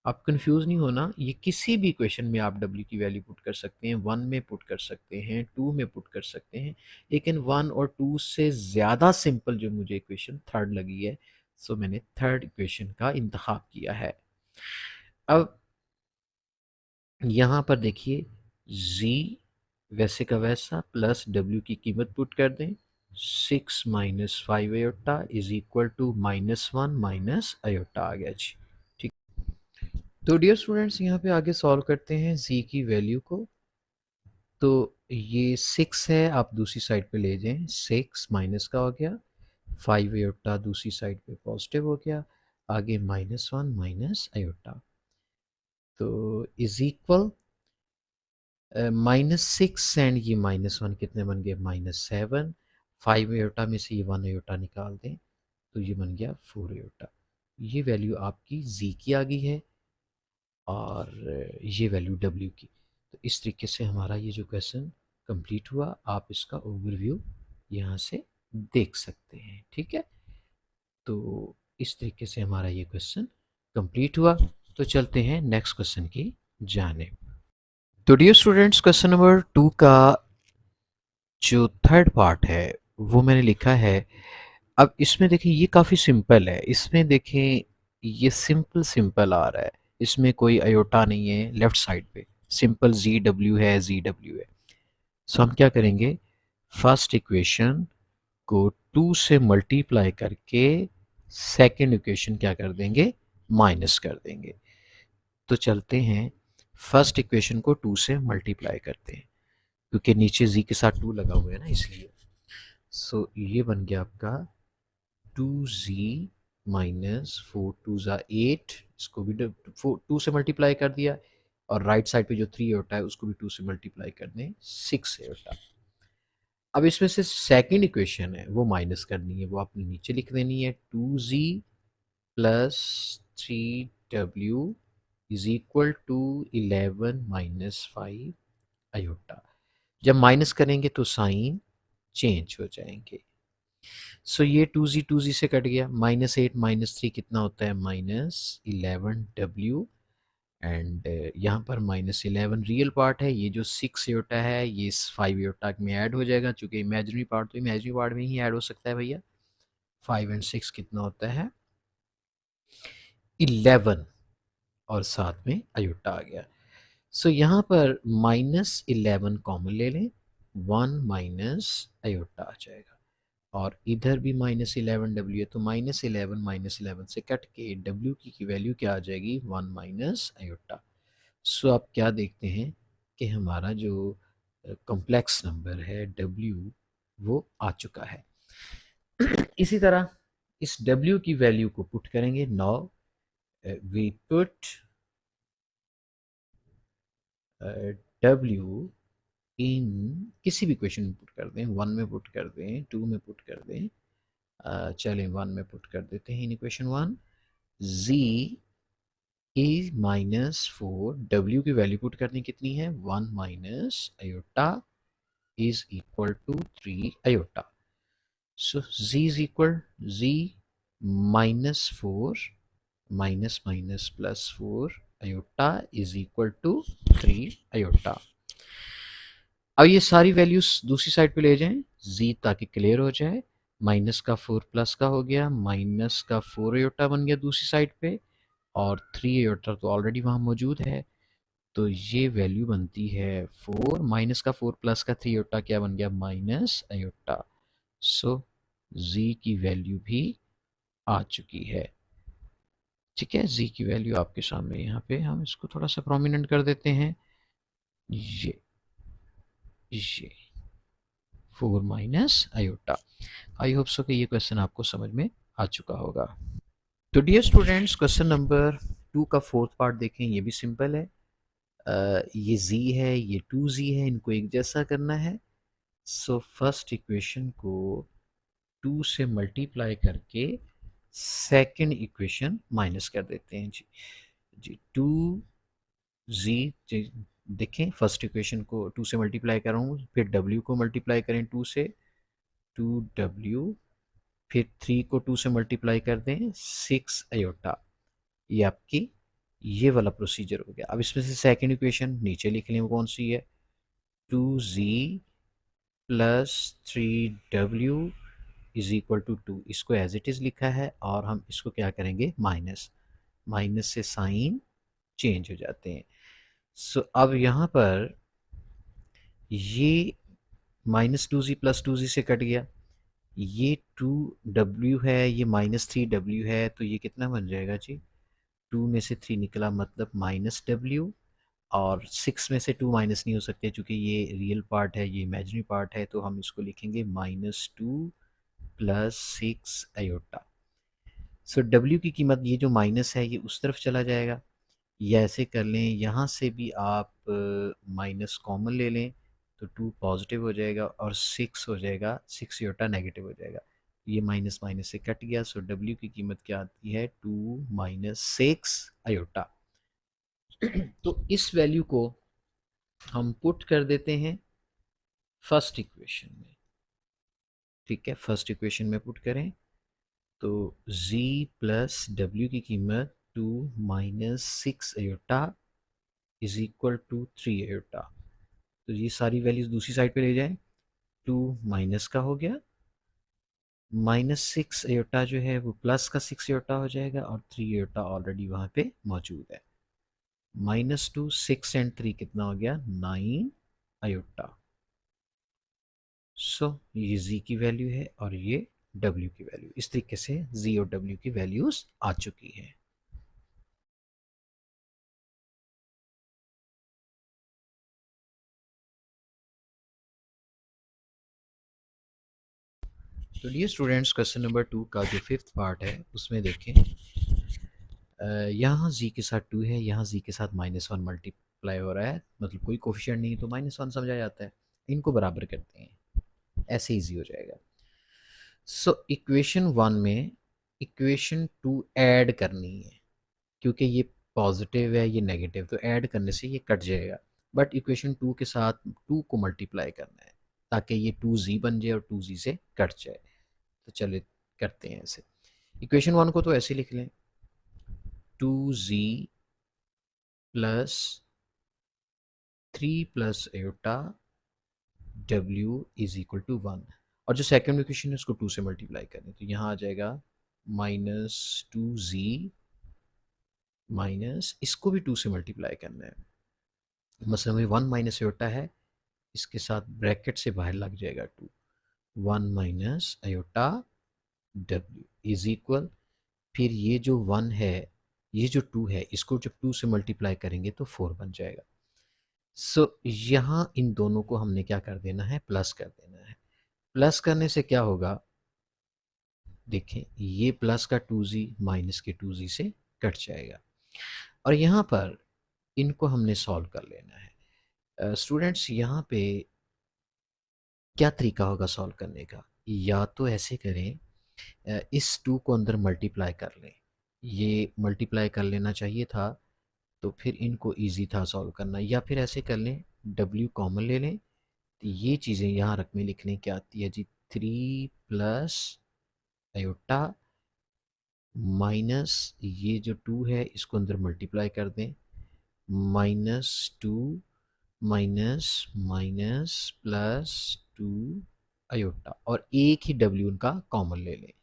आप कंफ्यूज नहीं होना, ये किसी भी इक्वेशन में आप W की वैल्यू पुट कर सकते हैं, 1 में पुट कर सकते हैं, 2 में पुट कर सकते हैं, लेकिन 1 और 2 से ज़्यादा सिंपल जो मुझे इक्वेशन थर्ड लगी है, सो मैंने थर्ड इक्वेशन का इंतखाब किया है। अब यहाँ पर देखिए, Z वैसे का वैसा प्लस W की कीमत पुट कर दें, 6 minus 5 iota is equal to -1 minus iota आ गया जी। ठीक, तो डियर स्टूडेंट्स यहाँ पे आगे सॉल्व करते हैं Z की वैल्यू को। तो ये 6 है, आप दूसरी साइड पे ले जाएं, 6 माइनस का हो गया, 5 अयोटा दूसरी साइड पे पॉजिटिव हो गया, आगे -1 माइनस अयोटा, तो इज इक्वल -6 एंड ये -1 कितने बन गए, -7, 5 अयोटा में से ये 1 अयोटा निकाल दें तो ये बन गया 4 अयोटा। ये वैल्यू आपकी Z की आ गई है और ये वैल्यू W की। तो इस तरीके से हमारा ये जो क्वेश्चन कंप्लीट हुआ, आप इसका ओवरव्यू यहाँ से देख सकते हैं। ठीक है, तो इस तरीके से हमारा ये क्वेश्चन कंप्लीट हुआ। तो चलते हैं नेक्स्ट क्वेश्चन की जानिब। तो डियर स्टूडेंट्स, क्वेश्चन नंबर 2 का जो थर्ड पार्ट है वो मैंने लिखा है। अब इसमें देखिए ये काफ़ी सिंपल है, इसमें देखें ये सिंपल सिंपल आ रहा है, इसमें कोई अयोटा नहीं है, लेफ्ट साइड पे सिंपल ZW है, ZW है। सो हम क्या करेंगे, फर्स्ट इक्वेशन को 2 से मल्टीप्लाई करके सेकंड इक्वेशन क्या कर देंगे, माइनस कर देंगे। तो चलते हैं, फर्स्ट इक्वेशन को 2 से मल्टीप्लाई करते हैं, क्योंकि नीचे Z के साथ 2 लगा हुआ है ना, इसलिए। सो ये बन गया आपका 2Z माइनस 4 2 ज़ा 8, इसको भी 2 से मल्टीप्लाई कर दिया, और राइट साइड पे जो 3 होता है उसको भी 2 से मल्टीप्लाई कर दें, 6 से होता। अब इसमें से सेकंड इक्वेशन है वो माइनस करनी है, वो आपने नीचे लिख देनी है, 2Z plus 3W is equal to 11 minus 5 iota. जब माइनस करेंगे तो साइन चेंज हो जाएंगे। सो ये 2Z से कट गया, -8 -3 कितना होता है, -11W, एंड यहाँ पर -11 रियल पार्ट है, ये जो 6 योटा है ये इस 5 योटा में ऐड हो जाएगा, चूँकि इमेजिनरी पार्ट तो इमेजिनरी पार्ट में ही ऐड हो सकता है भैया। 5 एंड 6 कितना होता है, 11, और साथ में अयोटा आ गया। सो यहाँ पर -11 कॉमन ले लें, 1 माइनस अयोटा आ जाएगा, और इधर भी -11W है, तो -11 से कट के W की वैल्यू क्या आ जाएगी, 1 माइनस अयोटा। सो आप क्या देखते हैं कि हमारा जो कॉम्प्लेक्स नंबर है W वो आ चुका है। इसी तरह इस w की वैल्यू को पुट करेंगे। नाउ वी पुट w इन किसी भी क्वेश्चन में पुट कर दें, 1 में पुट कर दें, 2 में पुट कर दें, चलें 1 में पुट कर देते हैं in equation 1। z e minus 4, w की वैल्यू पुट करनी कितनी है, 1 minus iota is equal to 3 iota. So z is equal z minus 4 minus minus plus 4 iota is equal to 3 iota. अब ये सारी वैल्यूज दूसरी साइड पे ले जाएं z ताकि क्लियर हो जाए। माइनस का 4 प्लस का हो गया, माइनस का 4 आयोटा बन गया दूसरी साइड पे, और 3 आयोटा तो ऑलरेडी वहाँ मौजूद है, तो ये वैल्यू बनती है 4 माइनस का 4 प्लस का 3 आयोटा क्या बन गया, माइनस आयोटा। सो z की वैल्यू भी आ चुकी है। ठीक है, z की वैल्यू आपके सामने यहाँ पे, हम इसको थोड़ा सा प्रोमिनेंट कर देते हैं। ये 4 minus iota. I hope so कि ये क्वेश्चन आपको समझ में आ चुका होगा। तो डियर स्टूडेंट्स, क्वेश्चन नंबर 2 का फोर्थ पार्ट देखें। ये भी सिंपल है। ये z है, ये 2z है, इनको एक जैसा करना है। सो फर्स्ट इक्वेशन को 2 से मल्टीप्लाई करके सेकंड इक्वेशन माइनस कर देते हैं जी 2z। देखें, फर्स्ट इक्वेशन को 2 से मल्टीप्लाई कर रहा हूँ, फिर w को मल्टीप्लाई करें 2 से, 2w, फिर 3 को 2 से मल्टीप्लाई कर दें 6 आयोटा। ये आपकी ये वाला प्रोसीजर हो गया। अब इसमें से सेकंड इक्वेशन नीचे लिख लें, वो कौन सी है, 2z plus 3w is equal to 2। इसको एज इट इज़ लिखा है, और हम इसको क्या करेंगे, माइनस, माइनस से साइन चेंज हो जाते हैं। सो अब यहाँ पर ये माइनस 2z प्लस 2z से कट गया, ये 2w है, ये माइनस 3w है, तो ये कितना बन जाएगा जी, 2 में से 3 निकला मतलब माइनस w, और 6 में से 2 माइनस नहीं हो सकते क्योंकि ये रियल पार्ट है, ये इमेजिनरी पार्ट है, तो हम इसको लिखेंगे -2 प्लस 6 आयोटा। सो w की कीमत, ये जो माइनस है ये उस तरफ चला जाएगा, या ऐसे कर लें, यहाँ से भी आप माइनस कॉमन ले लें तो 2 पॉजिटिव हो जाएगा और 6 हो जाएगा, 6 आयोटा नेगेटिव हो जाएगा। ये माइनस माइनस से कट गया। सो w की कीमत क्या आती है, 2 माइनस 6 आयोटा। तो इस वैल्यू को हम पुट कर देते हैं फर्स्ट इक्वेशन में। ठीक है, फर्स्ट इक्वेशन में पुट करें तो z प्लस w की कीमत 2 minus 6 iota is equal to 3 iota. तो ये सारी वैल्यूज दूसरी साइड पे ले जाएं, 2 माइनस का हो गया, माइनस 6 आयोटा जो है वो प्लस का 6 आयोटा हो जाएगा, और 3 आयोटा ऑलरेडी वहाँ पे मौजूद है। -2, 6 एंड 3 कितना हो गया, 9 आयोटा। सो ये z की वैल्यू है और ये w की वैल्यू। इस तरीके से z और w की वैल्यूज आ चुकी हैं। तो डियर स्टूडेंट्स, क्वेश्चन नंबर 2 का जो फिफ्थ पार्ट है उसमें देखें, यहाँ z के साथ 2 है, यहाँ z के साथ -1 मल्टीप्लाई हो रहा है, मतलब कोई कोफिशिएंट नहीं तो -1 समझा जाता है। इनको बराबर करते हैं, ऐसे ईजी हो जाएगा। सो इक्वेशन 1 में इक्वेशन 2 ऐड करनी है, क्योंकि ये पॉजिटिव है, ये नेगेटिव, तो ऐड करने से ये कट जाएगा। बट इक्वेशन 2 के साथ 2 को मल्टीप्लाई करना है ताकि ये 2z बन जाए और 2z से कट जाए। तो चलिए करते हैं ऐसे। इक्वेशन 1 को तो ऐसे लिख लें, 2z plus 3 plus iota w is equal to 1, और जो सेकेंड इक्वेशन है उसको 2 से मल्टीप्लाई करें तो यहाँ आ जाएगा -2z माइनस, इसको भी 2 से मल्टीप्लाई करना है, मतलब में 1 माइनस आयोटा है, इसके साथ ब्रैकेट से बाहर लग जाएगा 2, 1 minus iota w is equal, फिर ये जो 1 है, ये जो 2 है, इसको जब 2 से मल्टीप्लाई करेंगे तो 4 बन जाएगा। सो यहाँ इन दोनों को हमने क्या कर देना है, प्लस कर देना है। प्लस करने से क्या होगा, देखें ये प्लस का 2z माइनस के 2z से कट जाएगा। और यहाँ पर इनको हमने सॉल्व कर लेना है। स्टूडेंट्स यहाँ पे क्या तरीका होगा सॉल्व करने का? या तो ऐसे करें, इस 2 को अंदर मल्टीप्लाई कर लें, ये मल्टीप्लाई कर लेना चाहिए था, तो फिर इनको इजी था सॉल्व करना। या फिर ऐसे कर लें, w कॉमन ले लें, तो ये चीज़ें यहाँ रख में लिखने क्या आती है जी, 3 प्लस आयोटा माइनस ये जो 2 है इसको अंदर मल्टीप्लाई कर दें, minus 2 minus minus plus 2 iota, और एक ही w उनका कॉमन ले लें।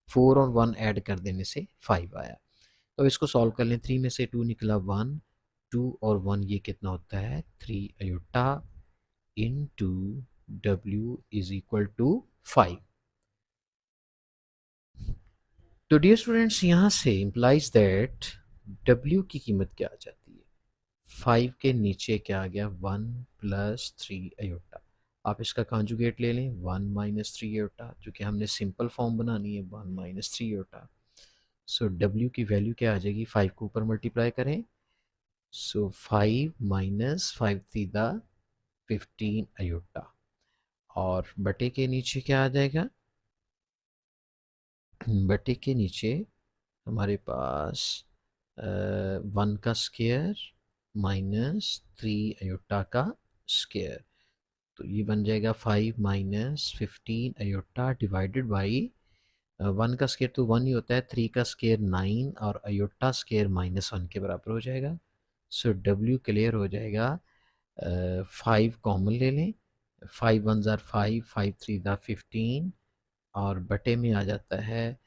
4 और 1 ऐड कर देने से 5 आया। तो इसको सॉल्व कर लें, 3 में से 2 निकला 1, 2 और 1 ये कितना होता है 3 iota into w is equal to 5। तो डियर स्टूडेंट्स यहाँ से इम्प्लाइज दैट w की कीमत क्या आ जाती है, 5 के नीचे क्या आ गया 1 प्लस 3 आयोटा। आप इसका कॉन्जुगेट ले लें 1 माइनस 3 आयोटा, क्योंकि हमने सिंपल फॉर्म बनानी है 1 माइनस 3 आयोटा। सो w की वैल्यू क्या आ जाएगी, 5 को ऊपर मल्टीप्लाई करें, सो 5 माइनस 5 थी द 15 आयोटा, और बटे के नीचे क्या आ जाएगा, बटे के नीचे हमारे पास 1 का स्क्वायर माइनस 3 आयोटा का स्क्वायर, तो ये बन जाएगा 5 माइनस 15 आयोटा डिवाइडेड बाई 1 का स्क्वायर तो 1 ही होता है, 3 का स्क्वायर 9 और आयोटा स्क्वायर माइनस 1 के बराबर हो जाएगा। सो w क्लियर हो जाएगा, 5 कॉमन ले लें, 5 1 ज़ार 5, 5 3 ज़ार 15, और बटे में आ जाता है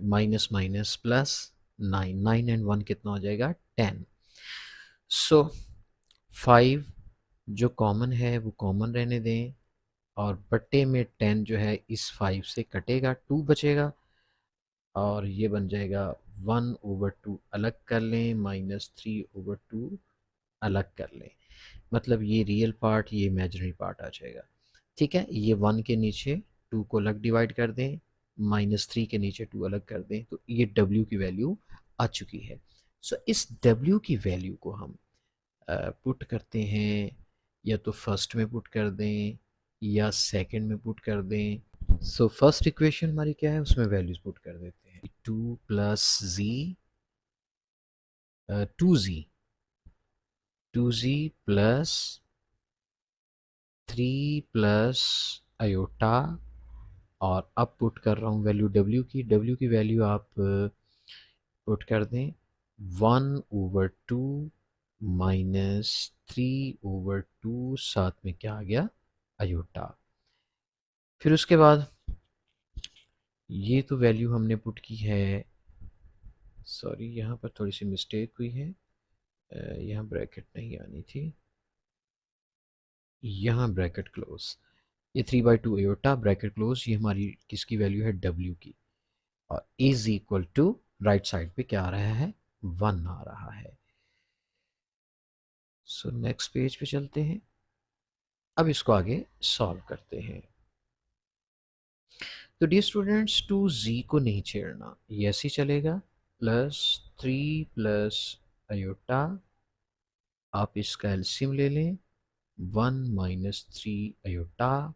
माइनस माइनस प्लस 9, 9 एंड 1 कितना हो जाएगा 10। सो 5 जो कॉमन है वो कॉमन रहने दें, और बटे में 10 जो है इस 5 से कटेगा, 2 बचेगा, और ये बन जाएगा 1/2 अलग कर लें माइनस 3/2 अलग कर लें, मतलब ये रियल पार्ट ये इमेजिनरी पार्ट आ जाएगा। ठीक है, ये 1 के नीचे 2 को अलग डिवाइड कर दें, माइनस 3 के नीचे 2 अलग कर दें, तो ये w की वैल्यू आ चुकी है। सो इस w की वैल्यू को हम पुट करते हैं, या तो फर्स्ट में पुट कर दें या सेकंड में पुट कर दें। सो फर्स्ट इक्वेशन हमारी क्या है, उसमें वैल्यूज पुट कर देते हैं, 2 plus z 2z 2z plus 3 plus iota, और अब पुट कर रहा हूँ वैल्यू w की वैल्यू आप पुट कर दें 1/2 माइनस 3/2, साथ में क्या आ गया आयोटा। फिर उसके बाद ये तो वैल्यू हमने पुट की है, सॉरी यहाँ पर थोड़ी सी मिस्टेक हुई है, यहाँ ब्रैकेट नहीं आनी थी, यहाँ ब्रैकेट क्लोज, ये 3/2 एयोटा ब्रैकेट क्लोज, ये हमारी किसकी वैल्यू है w की, और is equal to right side पे क्या आ रहा है 1 आ रहा है। सो नेक्स्ट पेज पे चलते हैं, अब इसको आगे सॉल्व करते हैं। तो डियर स्टूडेंट्स 2z को नहीं छेड़ना, ये ऐसे ही चलेगा, प्लस 3 प्लस आयोटा, आप इसका एलसीएम ले लें 1 माइनस 3 आयोटा,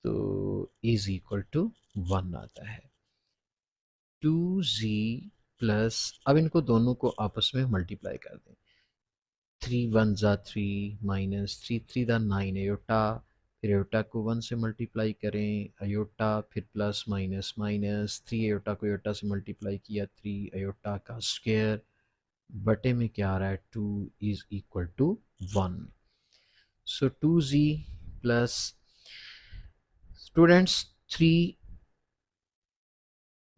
तो इज इक्वल टू 1 आता है। 2z प्लस, अब इनको दोनों को आपस में मल्टीप्लाई कर दें, 3 1 ज़ा 3 माइनस 3 3 दा 9 अयोटा, फिर अयोटा को 1 से मल्टीप्लाई करें अयोटा, फिर प्लस माइनस माइनस 3 अयोटा को अयोटा से मल्टीप्लाई किया 3 अयोटा का स्क्वायर, बटे में क्या आ रहा है 2 is equal to 1। So 2z plus students 3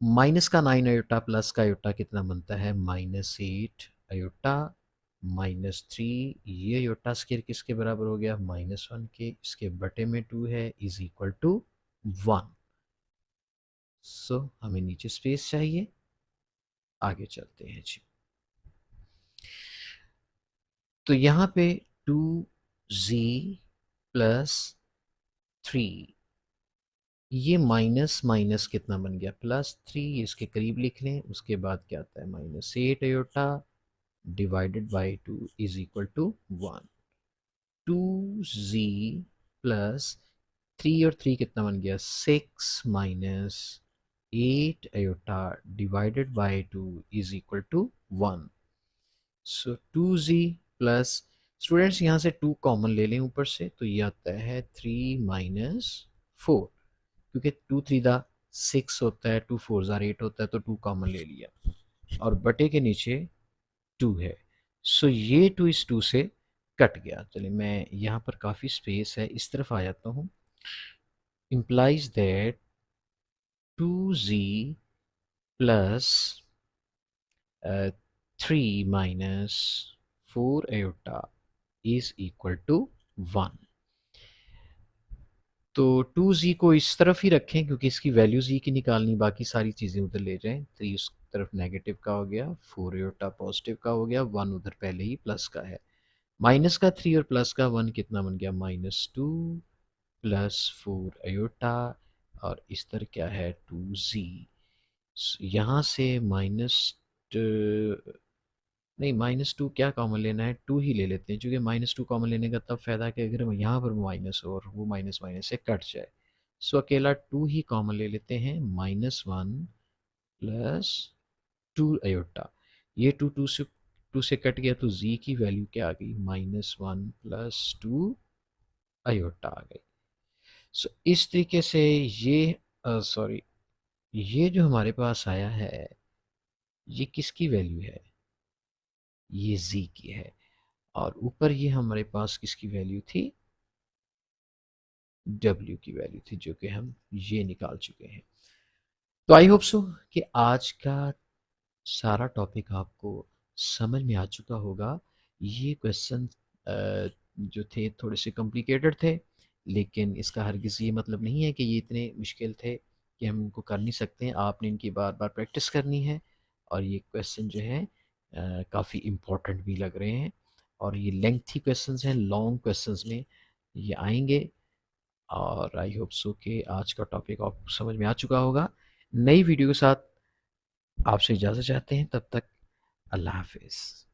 minus का 9 अयोटा प्लस का अयोटा कितना बनता है -8 अयोटा माइनस 3, ये अयोटा स्क्वायर किसके बराबर हो गया -1 के, इसके बटे में 2 है इज इक्वल टू 1। सो हमें नीचे स्पेस चाहिए, आगे चलते हैं जी। तो यहाँ पे 2z प्लस 3 ये माइनस माइनस कितना बन गया, +3, इसके करीब लिख लें। उसके बाद क्या आता है, -8 iota divided by 2 is equal to 1। 2z plus 3 और 3 कितना बन गया, 6 minus 8 iota divided by 2 is equal to 1। So 2z plus, students यहाँ से 2 कॉमन ले लें ऊपर से, तो ये आता है 3 माइनस 4, क्योंकि 2 3 दा 6 होता है, 2 4 ज़ा 8 होता है, तो 2 कॉमन ले लिया और बटे के नीचे 2 है। सो ये 2 इस 2 से कट गया। चलिए मैं यहाँ पर काफ़ी स्पेस है, इस तरफ आ जाता हूँ। Implies that 2z plus 3 minus 4 iota is equal to 1। तो 2z को इस तरफ ही रखें क्योंकि इसकी वैल्यू z की निकालनी, बाकी सारी चीज़ें उधर ले जाएं। 3 उस तरफ नेगेटिव का हो गया, 4 आयोटा पॉजिटिव का हो गया, 1 उधर पहले ही प्लस का है। माइनस का 3 और प्लस का 1 कितना बन गया, -2 प्लस 4 आयोटा, और इस तरह क्या है 2z। यहाँ से नहीं, -2 क्या कॉमन लेना है, 2 ही ले लेते हैं, क्योंकि -2 कॉमन लेने का तब फ़ायदा है कि अगर हम यहाँ पर माइनस हो और वो माइनस माइनस से कट जाए। सो अकेला 2 ही कॉमन ले लेते हैं, -1 प्लस 2 आयोटा। ये 2 से कट गया, तो z की वैल्यू क्या आ गई, -1 प्लस 2 आयोटा आ गई। सो इस तरीके से ये सॉरी, ये जो हमारे पास आया है, ये किसकी वैल्यू है, ये z की है। और ऊपर ये हमारे पास किसकी वैल्यू थी, w की वैल्यू थी, जो कि हम ये निकाल चुके हैं। तो आई होप सो कि आज का सारा टॉपिक आपको समझ में आ चुका होगा। ये क्वेश्चन जो थे थोड़े से कॉम्प्लिकेटेड थे, लेकिन इसका हरगिज़ ये मतलब नहीं है कि ये इतने मुश्किल थे कि हम इनको कर नहीं सकते हैं। आपने इनकी बार बार प्रैक्टिस करनी है, और ये क्वेश्चन जो है काफ़ी इम्पोर्टेंट भी लग रहे हैं, और ये लेंथी क्वेश्चंस हैं, लॉन्ग क्वेश्चंस में ये आएंगे। और आई होप सो कि आज का टॉपिक आपको समझ में आ चुका होगा। नई वीडियो के साथ आपसे इजाज़त चाहते हैं, तब तक अल्लाह हाफिज़।